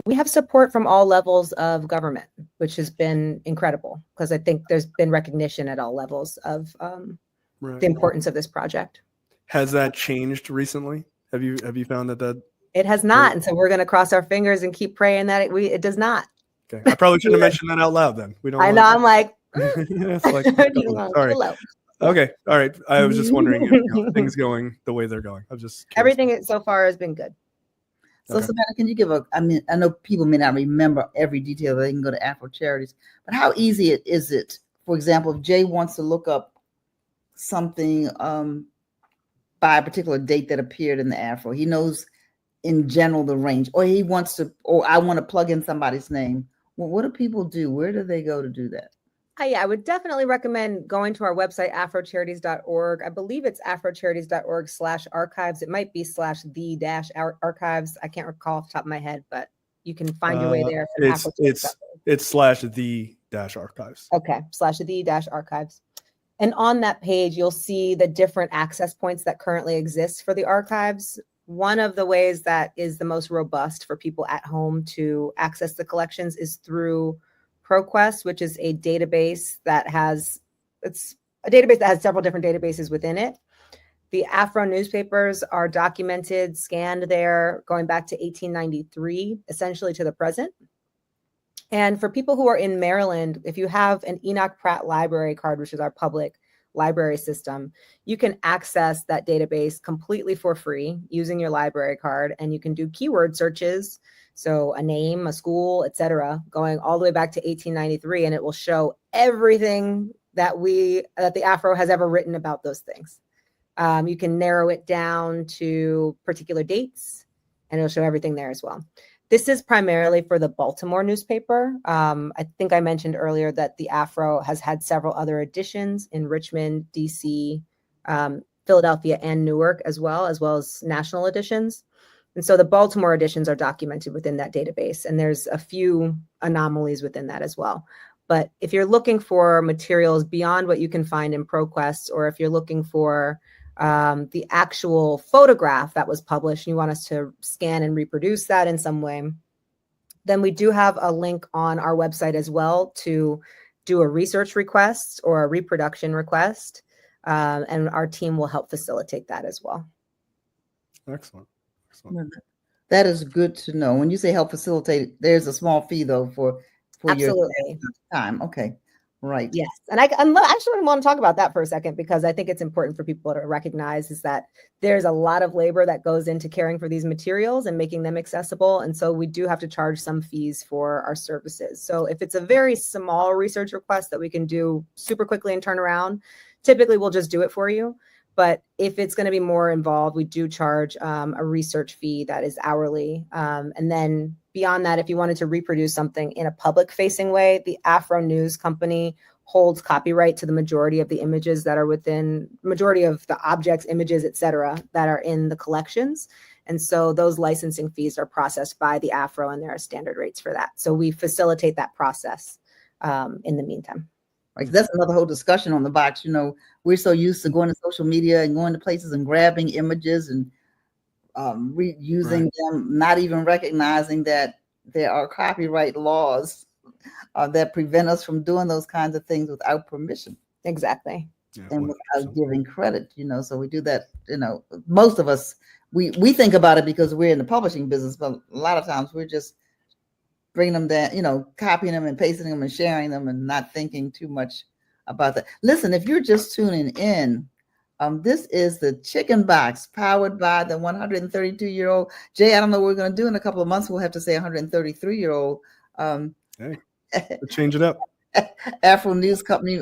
We have support from all levels of government, which has been incredible because I think there's been recognition at all levels of the importance of this project. Has that changed recently? Have you found that it has not? And so we're going to cross our fingers and keep praying that it does not. Okay, I probably shouldn't have mentioned that out loud. Then we don't. I know. I'm like, sorry. Okay, all right. I was just wondering if things going the way they're going. I was just curious. Everything so far has been good. So, Savannah, can you give I mean, I know people may not remember every detail. They can go to Afro Charities, but how easy is it? For example, if Jay wants to look up something by a particular date that appeared in the Afro, he knows in general the range, or he wants to, or I want to plug in somebody's name. Well, what do people do? Where do they go to do that? Yeah, I would definitely recommend going to our website, afrocharities.org. I believe it's afrocharities.org/archives. It might be /the-archives. I can't recall off the top of my head, but you can find your way there. It's /the-archives. Okay, /the-archives. And on that page, you'll see the different access points that currently exist for the archives. One of the ways that is the most robust for people at home to access the collections is through ProQuest, which is a database that has several different databases within it. The Afro newspapers are documented, scanned there, going back to 1893, essentially to the present. And for people who are in Maryland, if you have an Enoch Pratt library card, which is our public library system, you can access that database completely for free using your library card, and you can do keyword searches. So a name, a school, etc., going all the way back to 1893, and it will show everything that the Afro has ever written about those things. You can narrow it down to particular dates, and it'll show everything there as well. This is primarily for the Baltimore newspaper. I think I mentioned earlier that the Afro has had several other editions in Richmond, DC, Philadelphia, and Newark, as well as national editions. And so the Baltimore editions are documented within that database, and there's a few anomalies within that as well. But if you're looking for materials beyond what you can find in ProQuest, or if you're looking for the actual photograph that was published and you want us to scan and reproduce that in some way, then we do have a link on our website as well to do a research request or a reproduction request, and our team will help facilitate that as well. Excellent. That is good to know. When you say help facilitate, there's a small fee though for Absolutely. your time. Okay, right. Yes, and I actually want to talk about that for a second, because I think it's important for people to recognize is that there's a lot of labor that goes into caring for these materials and making them accessible, and so we do have to charge some fees for our services. So if it's a very small research request that we can do super quickly and turn around, typically we'll just do it for you. But if it's going to be more involved, we do charge a research fee that is hourly. And then beyond that, if you wanted to reproduce something in a public-facing way, the Afro News Company holds copyright to the majority of the images that are majority of the objects, images, et cetera, that are in the collections. And so those licensing fees are processed by the Afro, and there are standard rates for that. So we facilitate that process in the meantime. Right, that's another whole discussion on the box. You know, we're so used to going to social media and going to places and grabbing images and reusing them, not even recognizing that there are copyright laws that prevent us from doing those kinds of things without permission. Exactly. Yeah, and without giving credit, you know. So we do that, you know, most of us, we think about it because we're in the publishing business, but a lot of times we're just bringing them down, you know, copying them and pasting them and sharing them and not thinking too much about that. Listen, if you're just tuning in, this is the Chicken Box powered by the 132-year-old Jay. I don't know what we're going to do in a couple of months. We'll have to say 133-year-old. Hey, change it up. Afro News Company,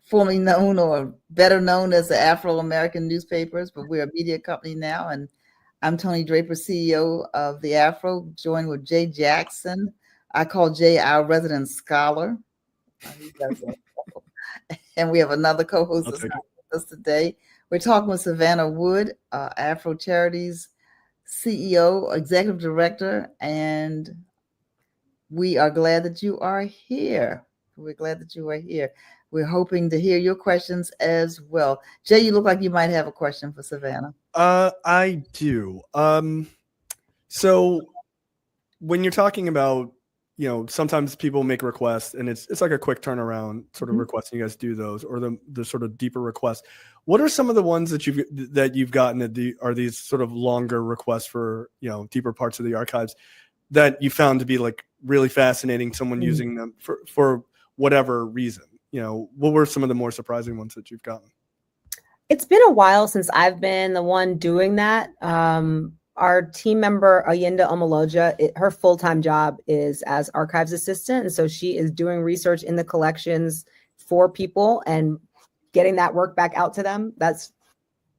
formerly known or better known as the Afro-American Newspapers, but we're a media company now. And I'm Tony Draper, CEO of the Afro, joined with Jay Jackson. I call Jay our resident scholar. And we have another co-host with us today. We're talking with Savannah Wood, Afro Charities CEO, Executive Director, and we are glad that you are here. We're glad that you are here. we're hoping to hear your questions as well. Jay, you look like you might have a question for Savannah. I do. So when you're talking about, sometimes people make requests and it's like a quick turnaround sort of request, and you guys do those, or the sort of deeper requests. What are some of the ones that you've gotten are these sort of longer requests for, deeper parts of the archives that you found to be like really fascinating, someone using them for whatever reason? What were some of the more surprising ones that you've gotten? It's been a while since I've been the one doing that. Our team member, Ayinda Omoloja, her full-time job is as archives assistant. And so she is doing research in the collections for people and getting that work back out to them. That's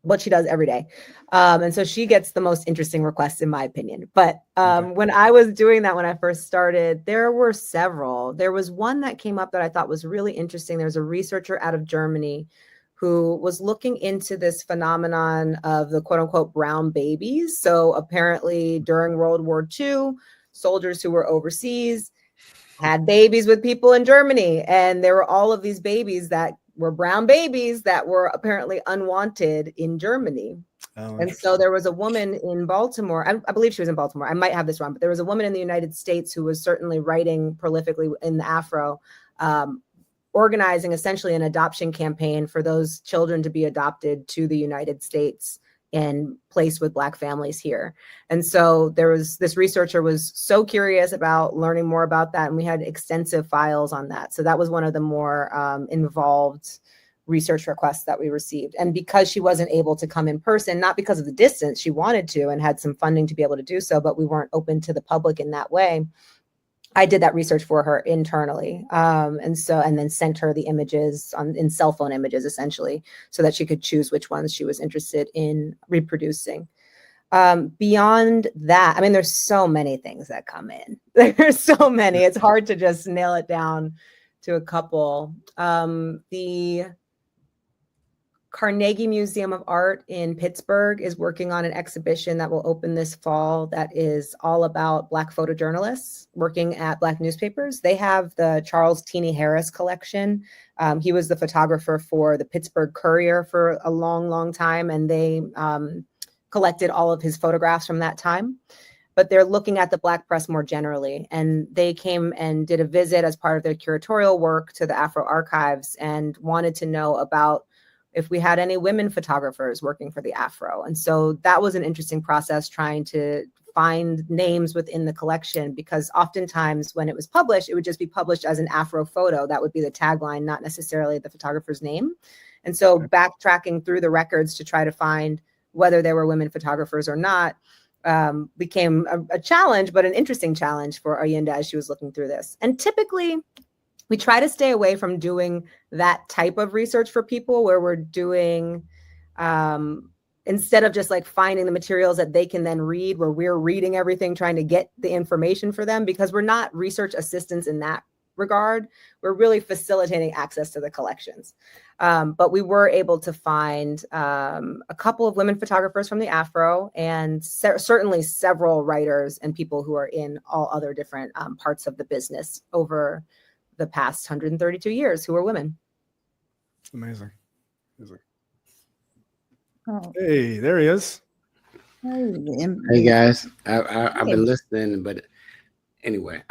what she does every day. And so she gets the most interesting requests, in my opinion. But when I was doing that, when I first started, there were several. There was one that came up that I thought was really interesting. There was a researcher out of Germany who was looking into this phenomenon of the quote unquote brown babies. So apparently during World War II, soldiers who were overseas had babies with people in Germany. And there were all of these babies that were brown babies that were apparently unwanted in Germany. And so there was a woman in Baltimore, I believe she was in Baltimore. I might have this wrong, but there was a woman in the United States who was certainly writing prolifically in the Afro, organizing essentially an adoption campaign for those children to be adopted to the United States and placed with Black families here. And so this researcher was so curious about learning more about that. And we had extensive files on that. So that was one of the more involved research requests that we received. And because she wasn't able to come in person, not because of the distance, she wanted to and had some funding to be able to do so, but we weren't open to the public in that way. I did that research for her internally. And then sent her the images in cell phone images, essentially, so that she could choose which ones she was interested in reproducing. Beyond that, I mean, there's so many things that come in. There's so many. It's hard to just nail it down to a couple. The Carnegie Museum of Art in Pittsburgh is working on an exhibition that will open this fall that is all about Black photojournalists working at Black newspapers. They have the Charles Teeny Harris collection. He was the photographer for the Pittsburgh Courier for a long, long time, and they collected all of his photographs from that time. But they're looking at the Black press more generally. And they came and did a visit as part of their curatorial work to the Afro archives and wanted to know about if we had any women photographers working for the Afro. And so that was an interesting process, trying to find names within the collection, because oftentimes when it was published, it would just be published as an Afro photo. That would be the tagline, not necessarily the photographer's name. And so backtracking through the records to try to find whether there were women photographers or not became a challenge, but an interesting challenge for Ayinda as she was looking through this. And typically, we try to stay away from doing that type of research for people where we're doing, instead of just like finding the materials that they can then read, where we're reading everything, trying to get the information for them, because we're not research assistants in that regard. We're really facilitating access to the collections. But we were able to find a couple of women photographers from the Afro, and certainly several writers and people who are in all other different parts of the business over the past 132 years who are women. Amazing. Oh. Hey, there he is. Hey guys, I've been listening, but anyway,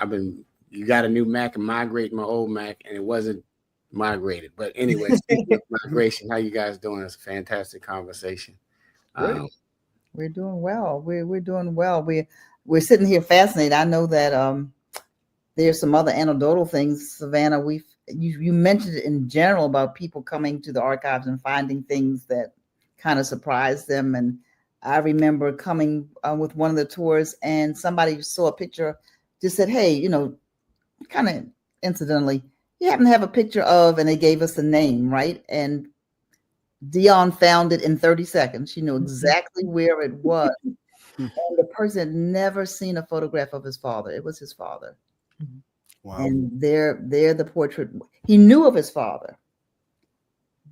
you got a new Mac and migrating my old Mac, and it wasn't migrated. But anyway, speaking of migration, how you guys doing? It's a fantastic conversation. We're doing well. We're doing well. We're sitting here fascinated. I know that there's some other anecdotal things, Savannah. You mentioned it in general about people coming to the archives and finding things that kind of surprised them. And I remember coming with one of the tours, and somebody saw a picture, just said, "Hey, kind of incidentally, you happen to have a picture of," and they gave us the name, right? And Dion found it in 30 seconds. She knew exactly where it was. And the person had never seen a photograph of his father. It was his father. Wow. And there the portrait. He knew of his father,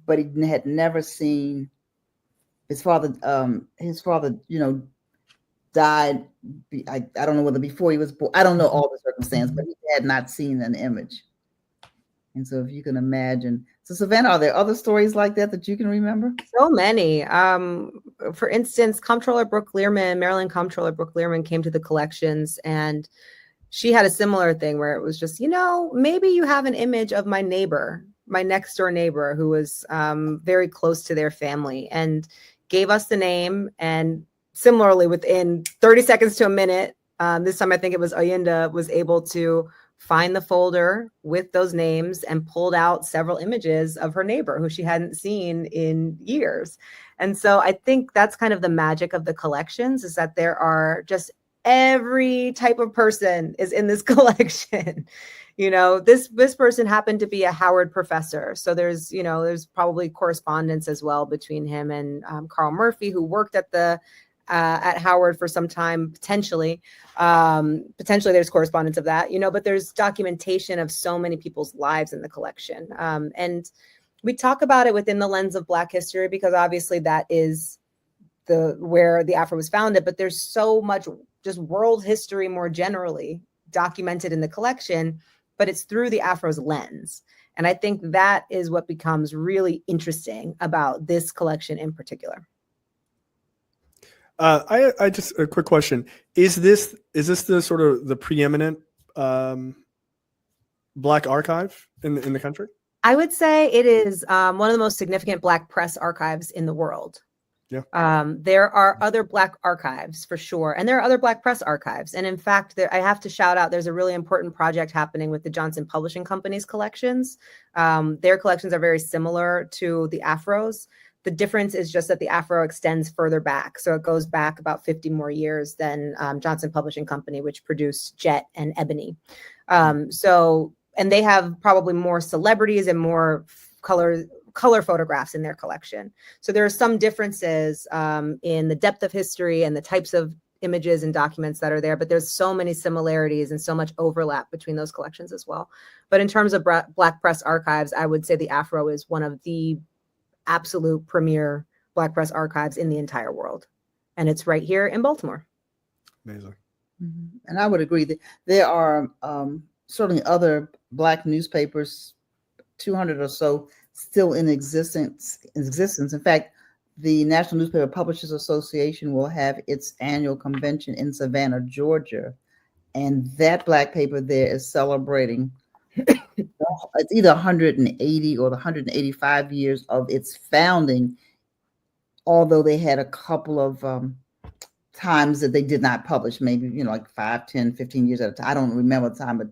but he had never seen his father. His father, died. I don't know whether before he was born. I don't know all the circumstances, but he had not seen an image. And so if you can imagine. So Savannah, are there other stories like that you can remember? So many. For instance, Maryland Comptroller Brooke Learman came to the collections, and she had a similar thing where it was just, maybe you have an image of my next door neighbor who was very close to their family, and gave us the name. And similarly, within 30 seconds to a minute, this time I think it was Oyinda, was able to find the folder with those names and pulled out several images of her neighbor who she hadn't seen in years. And so I think that's kind of the magic of the collections, is that there are just every type of person is in this collection. This person happened to be a Howard professor. So there's probably correspondence as well between him and Carl Murphy, who worked at Howard for some time, potentially there's correspondence of that, but there's documentation of so many people's lives in the collection. And we talk about it within the lens of Black history, because obviously that is where the Afro was founded, but there's so much just world history more generally documented in the collection, but it's through the Afro's lens. And I think that is what becomes really interesting about this collection in particular. I just a quick question: Is this the sort of the preeminent Black archive in the country? I would say it is one of the most significant Black press archives in the world. Yeah. There are other Black archives for sure, and there are other Black press archives. And in fact, I have to shout out, there's a really important project happening with the Johnson Publishing Company's collections. Their collections are very similar to the Afro's. The difference is just that the Afro extends further back. So it goes back about 50 more years than Johnson Publishing Company, which produced Jet and Ebony. And they have probably more celebrities and more color photographs in their collection. So there are some differences in the depth of history and the types of images and documents that are there, but there's so many similarities and so much overlap between those collections as well. But in terms of Black press archives, I would say the Afro is one of the absolute premier Black press archives in the entire world. And it's right here in Baltimore. Amazing. Mm-hmm. And I would agree that there are certainly other Black newspapers, 200 or so, still in existence. In fact, the National Newspaper Publishers Association will have its annual convention in Savannah, Georgia. And that Black paper there is celebrating it's either 180 or 185 years of its founding, although they had a couple of times that they did not publish, maybe, like 5, 10, 15 years at a time. I don't remember the time, but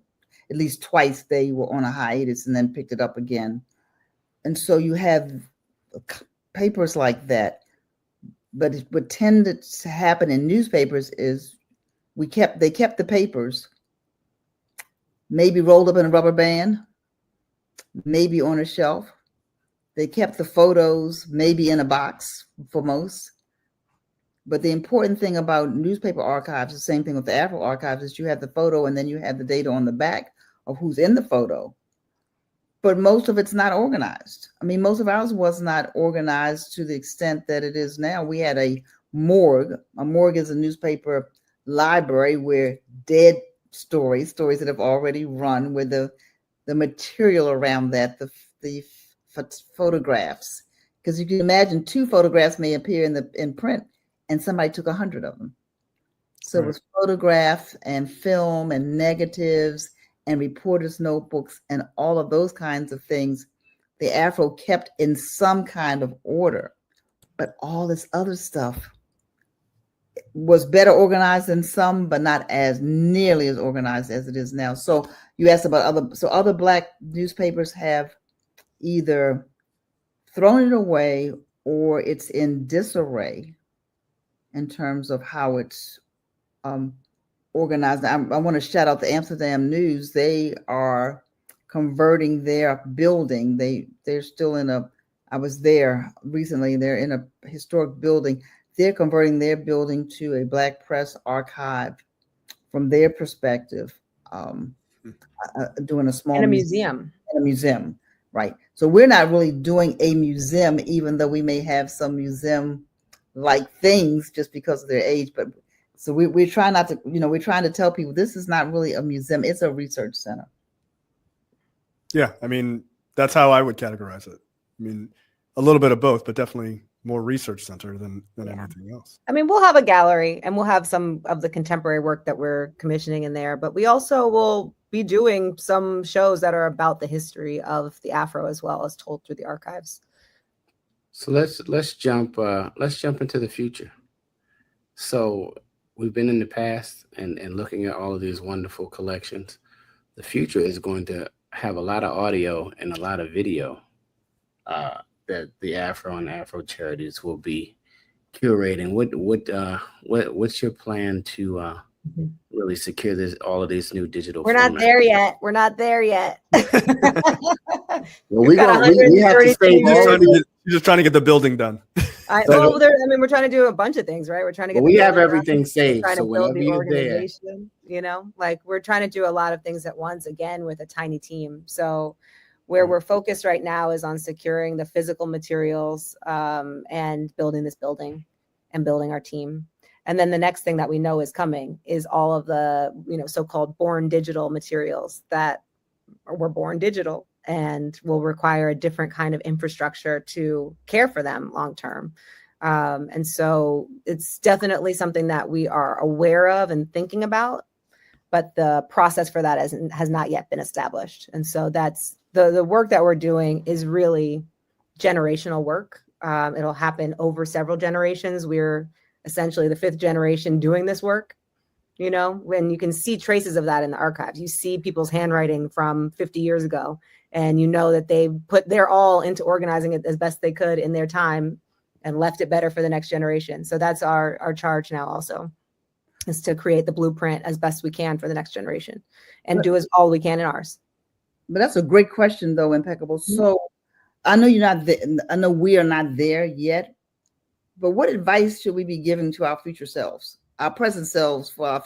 at least twice they were on a hiatus and then picked it up again. And so you have papers like that. But what tended to happen in newspapers is they kept the papers, maybe rolled up in a rubber band, maybe on a shelf. They kept the photos maybe in a box for most. But the important thing about newspaper archives, the same thing with the Afro archives, is you have the photo and then you have the data on the back of who's in the photo. But most of it's not organized. I mean, most of ours was not organized to the extent that it is now. We had a morgue. A morgue is a newspaper library where dead stories that have already run, with the material around that, the photographs. Because you can imagine 2 photographs may appear in print, and somebody took 100 of them. So It was photograph and film and negatives and reporters' notebooks and all of those kinds of things. The Afro kept in some kind of order, but all this other stuff was better organized than some, but not as nearly as organized as it is now. So you asked about other Black newspapers have either thrown it away or it's in disarray in terms of how it's organized. I want to shout out the Amsterdam News. They are converting their building. They're still I was there recently. They're in a historic building. They're converting their building to a Black press archive from their perspective, doing a small museum. In a museum, right? So we're not really doing a museum, even though we may have some museum-like things just because of their age. But so we're trying not to, we're trying to tell people this is not really a museum; it's a research center. Yeah, I mean, that's how I would categorize it. I mean, a little bit of both, but definitely more research center than anything else. I mean, we'll have a gallery and we'll have some of the contemporary work that we're commissioning in there, but we also will be doing some shows that are about the history of the Afro as well as told through the archives. So let's jump into the future. So we've been in the past and looking at all of these wonderful collections. The future is going to have a lot of audio and a lot of video that the Afro and Afro charities will be curating. What's your plan to really secure all of these new digital? We're not there yet. We're not there yet. Well, we have to stay. Just trying to get the building done. We're trying to do a bunch of things, right? We're trying to get. We have everything saved, so whenever you're there, like we're trying to do a lot of things at once. Again, with a tiny team. So, where we're focused right now is on securing the physical materials and building this building and building our team. And then the next thing that we know is coming is all of the so-called born digital materials that were born digital and will require a different kind of infrastructure to care for them long term. And so it's definitely something that we are aware of and thinking about, but the process for that has not yet been established. And so that's the work that we're doing is really generational work. It'll happen over several generations. We're essentially the 5th generation doing this work. When you can see traces of that in the archives, you see people's handwriting from 50 years ago, and that they put their all into organizing it as best they could in their time and left it better for the next generation. So that's our charge now also, is to create the blueprint as best we can for the next generation and do all we can in ours. But that's a great question, though, Impeccable. So I know you're not there. I know we are not there yet, but what advice should we be giving to our future selves, our present selves, for our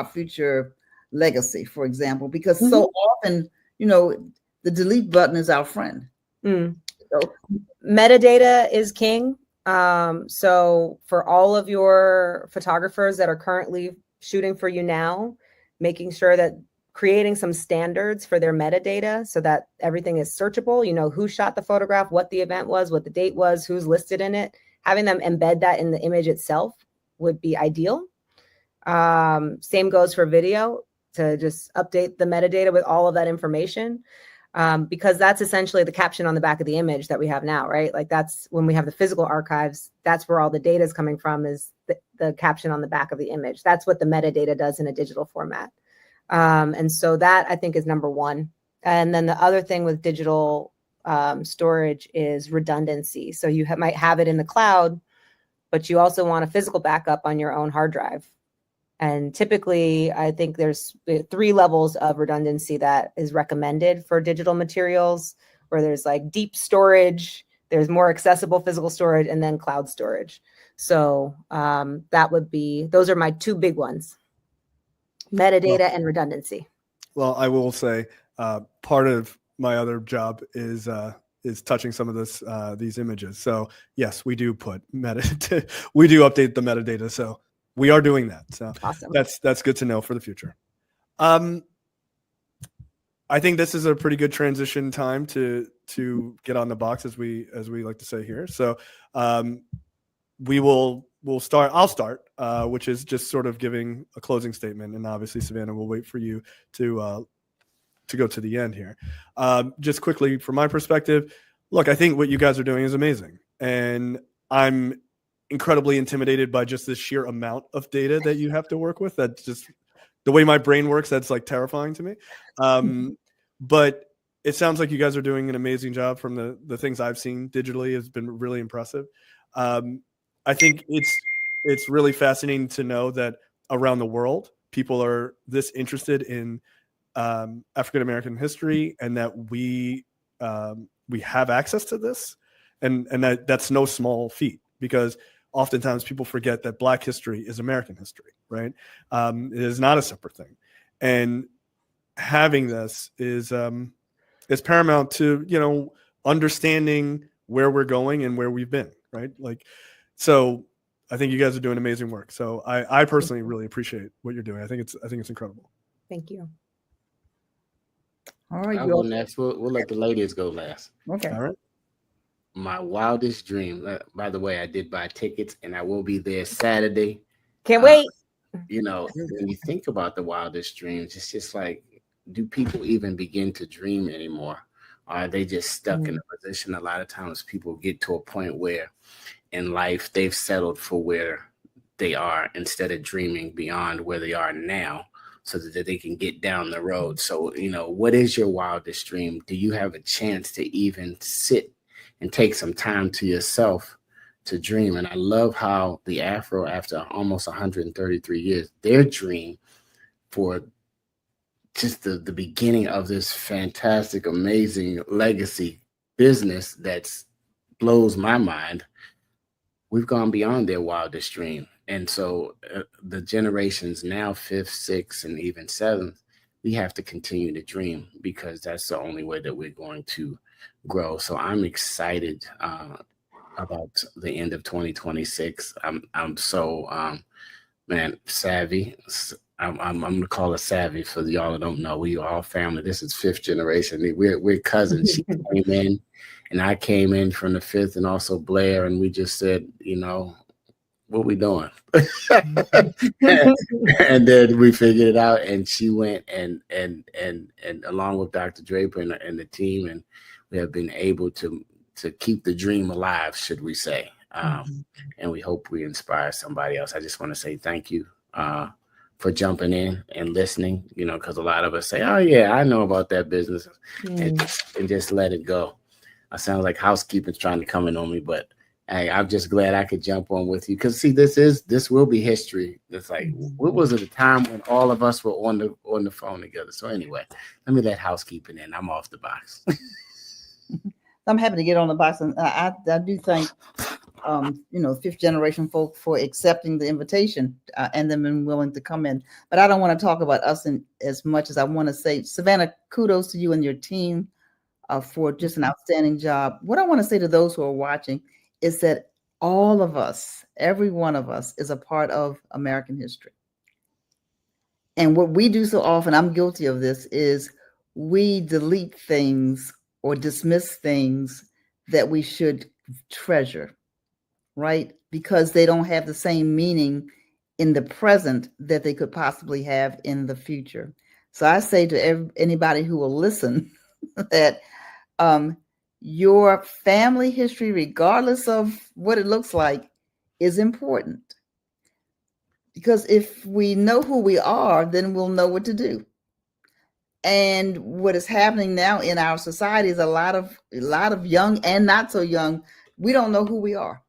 future legacy, for example? Because so often, the delete button is our friend. So, metadata is king. So for all of your photographers that are currently shooting for you now, making sure that creating some standards for their metadata so that everything is searchable, who shot the photograph, what the event was, what the date was, who's listed in it, having them embed that in the image itself would be ideal. Same goes for video, to just update the metadata with all of that information. Because that's essentially the caption on the back of the image that we have now, right? Like that's when we have the physical archives, that's where all the data is coming from, is the caption on the back of the image. That's what the metadata does in a digital format. And so that I think is number one. And then the other thing with digital storage is redundancy. So you might have it in the cloud, but you also want a physical backup on your own hard drive. And typically, I think there's 3 levels of redundancy that is recommended for digital materials, where there's like deep storage, there's more accessible physical storage, and then cloud storage. So those are my 2 big ones: metadata and redundancy. Well, I will say part of my other job is touching some of these images. So yes, we do put metadata, we do update the metadata. So we are doing that. So awesome. That's good to know for the future. I think this is a pretty good transition time to get on the box, as we like to say here. So we'll start. I'll start, which is just sort of giving a closing statement, and obviously Savannah will wait for you to go to the end here. Just quickly, from my perspective, look, I think what you guys are doing is amazing, and I'm incredibly intimidated by just the sheer amount of data that you have to work with. That's just the way my brain works. That's like terrifying to me. But it sounds like you guys are doing an amazing job. From the things I've seen digitally, has been really impressive. I think it's really fascinating to know that around the world, people are this interested in African American history, and that we have access to this, and that's no small feat, because oftentimes people forget that Black history is American history, right? It is not a separate thing, and having this is paramount to understanding where we're going and where we've been, right? Like, so I think you guys are doing amazing work. So I personally really appreciate what you're doing. I think it's incredible. Thank you. All right. I'll go next. We'll let the ladies go last. Okay. All right. My wildest dream. By the way, I did buy tickets, and I will be there Saturday. Can't wait. You know, when you think about the wildest dreams, it's just like, do people even begin to dream anymore? Are they just stuck in a position? A lot of times people get to a point where in life they've settled for where they are instead of dreaming beyond where they are now so that they can get down the road. So, you know, what is your wildest dream? Do you have a chance to even sit and take some time to yourself to dream? And I love how the Afro, after almost 133 years, their dream for just the beginning of this fantastic, amazing legacy business that's blows my mind. We've gone beyond their wildest dream. And so the generations now, 5th, 6th, and even 7th, we have to continue to dream because that's the only way that we're going to grow. So I'm excited about the end of 2026. I'm so savvy. I'm gonna call her savvy for y'all that don't know. We are all family. This is 5th generation. We're cousins. She came in, and I came in from the 5th, and also Blair, and we just said, you know, what we doing? And then we figured it out, and she went and along with Dr. Draper and the team, and we have been able to keep the dream alive, should we say. And we hope we inspire somebody else. I just want to say thank you for jumping in and listening, you know, because a lot of us say, oh, yeah, I know about that business, and just let it go. I sound like housekeeping's trying to come in on me, but hey, I'm just glad I could jump on with you because, see, this will be history. It's like, what was it, a time when all of us were on the phone together? So anyway, let me let housekeeping in. I'm off the box. I'm happy to get on the box, and I do thank you know, 5th generation folk for accepting the invitation and them being willing to come in. But I don't want to talk about us as much as I want to say, Savannah, kudos to you and your team for just an outstanding job. What I want to say to those who are watching is that all of us, every one of us, is a part of American history. And what we do so often, I'm guilty of this, is we delete things or dismiss things that we should treasure, right? Because they don't have the same meaning in the present that they could possibly have in the future. So I say to anybody who will listen that your family history, regardless of what it looks like, is important. Because if we know who we are, then we'll know what to do. And what is happening now in our society is a lot of young and not so young, we don't know who we are.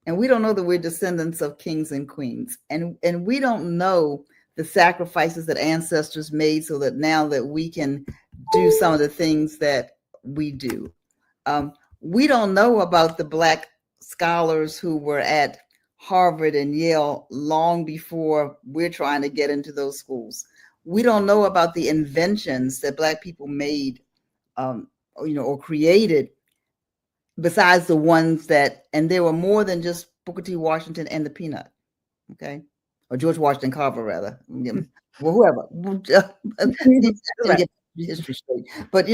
And we don't know that we're descendants of kings and queens. And we don't know the sacrifices that ancestors made so that now that we can do some of the things that we do. We don't know about the Black scholars who were at Harvard and Yale long before we're trying to get into those schools. We don't know about the inventions that Black people made, or created, besides the ones that, and there were more than just Booker T. Washington and the peanut, okay, or George Washington Carver, rather, well, whoever. Get history straight, but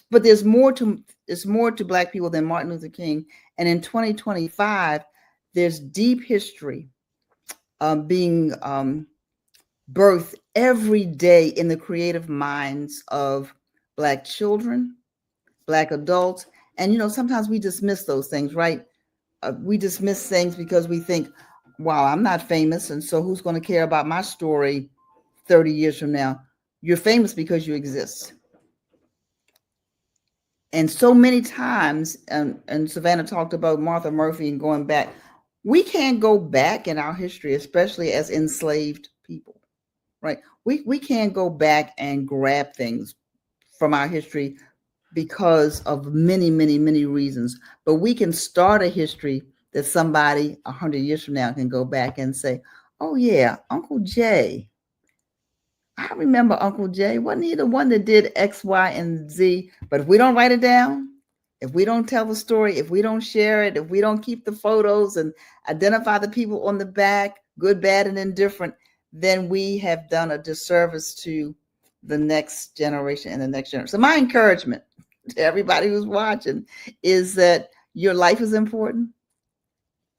but there's more to Black people than Martin Luther King, and in 2025, there's deep history being birthed every day in the creative minds of Black children, Black adults. And, sometimes we dismiss those things, right? We dismiss things because we think, wow, I'm not famous. And so who's going to care about my story 30 years from now? You're famous because you exist. And so many times, and Savannah talked about Martha Murphy and going back, we can't go back in our history, especially as enslaved people, right? We can't go back and grab things from our history because of many, many, many reasons. But we can start a history that somebody 100 years from now can go back and say, oh yeah, Uncle Jay. I remember Uncle Jay. Wasn't he the one that did X, Y, and Z? But if we don't write it down, if we don't tell the story, if we don't share it, if we don't keep the photos and identify the people on the back, good, bad, and indifferent, then we have done a disservice to the next generation and the next generation. So my encouragement to everybody who's watching is that your life is important,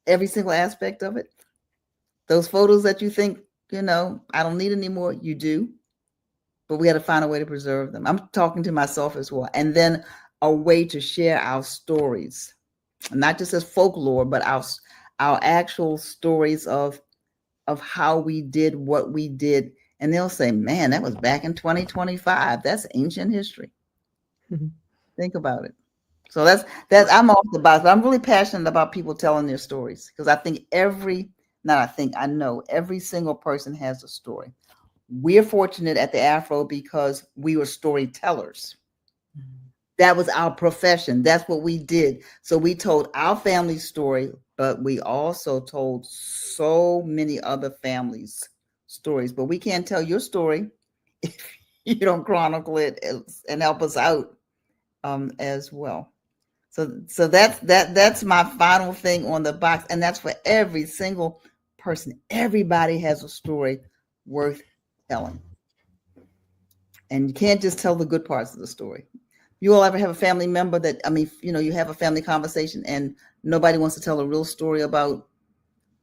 every single aspect of it. Those photos that you think, I don't need anymore, you do, but we got to find a way to preserve them. I'm talking to myself as well. And then a way to share our stories, not just as folklore, but our actual stories of how we did what we did. And they'll say, man, that was back in 2025. That's ancient history. Mm-hmm. Think about it. So that's I'm off the box, but I'm really passionate about people telling their stories, because I think I know every single person has a story. We're fortunate at the Afro because we were storytellers. Mm-hmm. That was our profession. That's what we did. So we told our family story, but we also told so many other families' stories. But we can't tell your story if you don't chronicle it and help us out as well. So that's my final thing on the box, and that's for every single person. Everybody has a story worth telling, and you can't just tell the good parts of the story. You all ever have a family member that, you have a family conversation and nobody wants to tell a real story about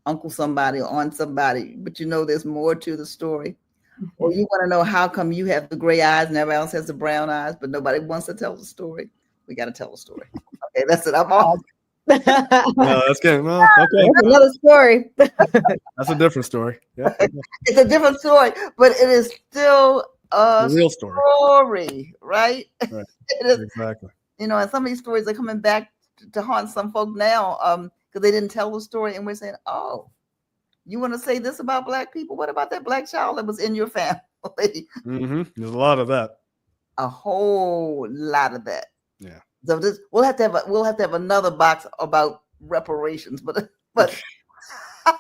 uncle somebody or aunt somebody, but there's more to the story. Mm-hmm. Or you want to know how come you have the gray eyes and everybody else has the brown eyes, but nobody wants to tell the story. We got to tell the story. Okay, that's it. I'm off. No, that's good. Well, okay. That's another story. That's a different story. Yeah. It's a different story, but it is still a real story, right? Right. It is, exactly. And some of these stories are coming back to haunt some folk now because they didn't tell the story, and we're saying, oh, you want to say this about Black people? What about that Black child that was in your family? Mm-hmm. There's a lot of that. A whole lot of that. Yeah. So we'll have to have another box about reparations, but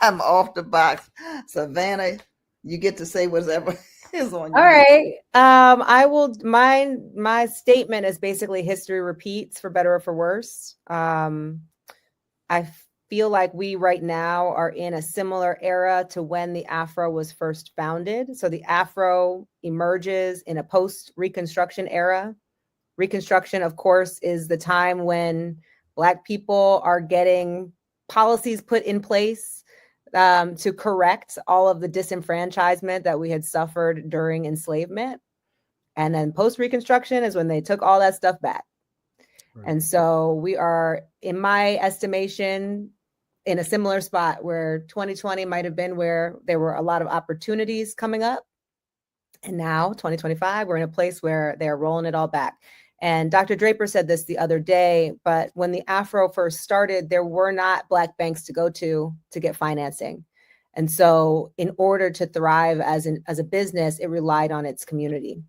I'm off the box. Savannah, you get to say whatever is on you. All right. I will. My statement is basically history repeats, for better or for worse. I feel like we right now are in a similar era to when the Afro was first founded. So the Afro emerges in a post-Reconstruction era. Reconstruction, of course, is the time when Black people are getting policies put in place to correct all of the disenfranchisement that we had suffered during enslavement. And then post-Reconstruction is when they took all that stuff back. Right. And so we are, in my estimation, in a similar spot where 2020 might have been where there were a lot of opportunities coming up. And now 2025, we're in a place where they're rolling it all back. And Dr. Draper said this the other day, but when the Afro first started, there were not Black banks to go to get financing. And so in order to thrive as a business, it relied on its community.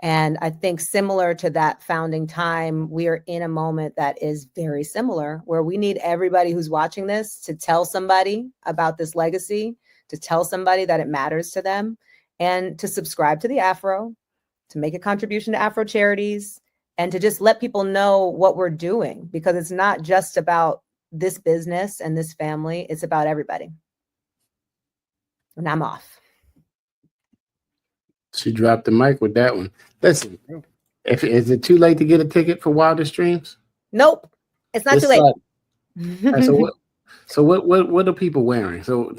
And I think similar to that founding time, we are in a moment that is very similar, where we need everybody who's watching this to tell somebody about this legacy, to tell somebody that it matters to them, and to subscribe to the Afro, to make a contribution to Afro charities, and to just let people know what we're doing, because it's not just about this business and this family, it's about everybody. And I'm off. She dropped the mic with that one. Listen, is it too late to get a ticket for Wildest Dreams? Nope, it's not too late. Right, so what are people wearing? I'm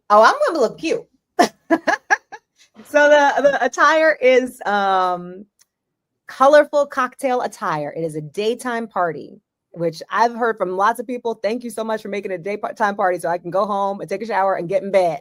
gonna look cute. So the attire is colorful cocktail attire. It is a daytime party, which I've heard from lots of people. Thank you so much for making a daytime party so I can go home and take a shower and get in bed.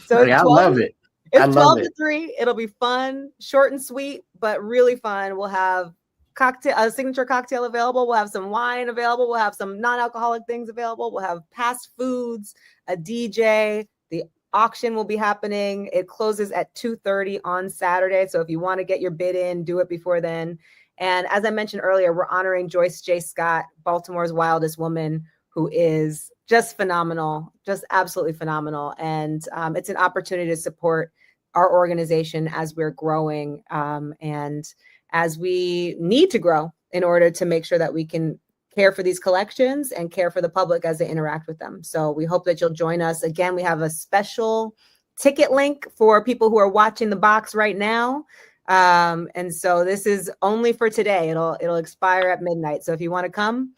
So I love it. It's 12 to 3. It'll be fun, short and sweet, but really fun. We'll have a signature cocktail available. We'll have some wine available. We'll have some non-alcoholic things available. We'll have past foods, a DJ. The auction will be happening. It closes at 2:30 on Saturday. So if you want to get your bid in, do it before then. And as I mentioned earlier, we're honoring Joyce J. Scott, Baltimore's wildest woman, who is just phenomenal, just absolutely phenomenal. And it's an opportunity to support our organization as we're growing and as we need to grow in order to make sure that we can care for these collections and care for the public as they interact with them. So we hope that you'll join us. Again, we have a special ticket link for people who are watching the box right now. And so this is only for today. It'll expire at midnight. So if you want to come,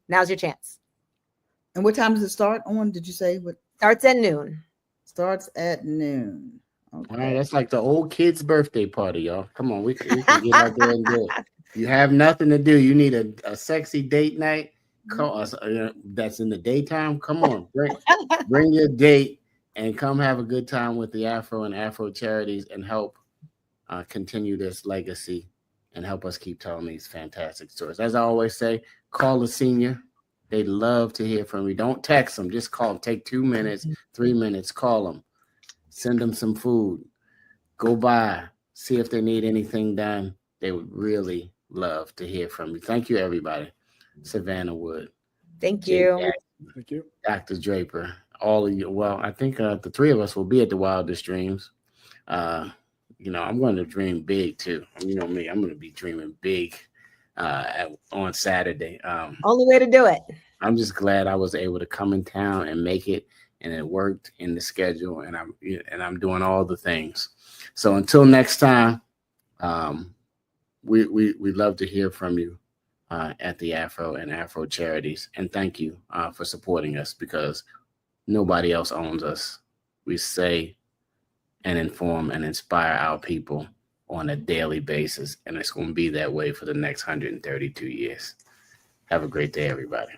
now's your chance. And what time does it start on? Did you say what? Starts at noon. Starts at noon. Okay. All right, that's like the old kid's birthday party, y'all. Come on, we can get out there and do it. You have nothing to do. You need a sexy date night. Call us. That's in the daytime. Come on, bring your date and come have a good time with the Afro and Afro charities and help continue this legacy and help us keep telling these fantastic stories. As I always say, call a senior. They love to hear from you. Don't text them. Just call them. Take 2 minutes, 3 minutes. Call them. Send them some food. Go by. See if they need anything done. They would really love to hear from you. Thank you, everybody. Savannah Wood. Thank you. Thank you. Dr. Draper. All of you. Well, I think the three of us will be at the Wildest Dreams. I'm going to dream big, too. You know me. I'm going to be dreaming big on Saturday. Only way to do it. I'm just glad I was able to come in town and make it. And it worked in the schedule, and I'm doing all the things. So until next time, we love to hear from you at the Afro and Afro charities, and thank you for supporting us because nobody else owns us. We say and inform and inspire our people on a daily basis, and it's going to be that way for the next 132 years. Have a great day, everybody.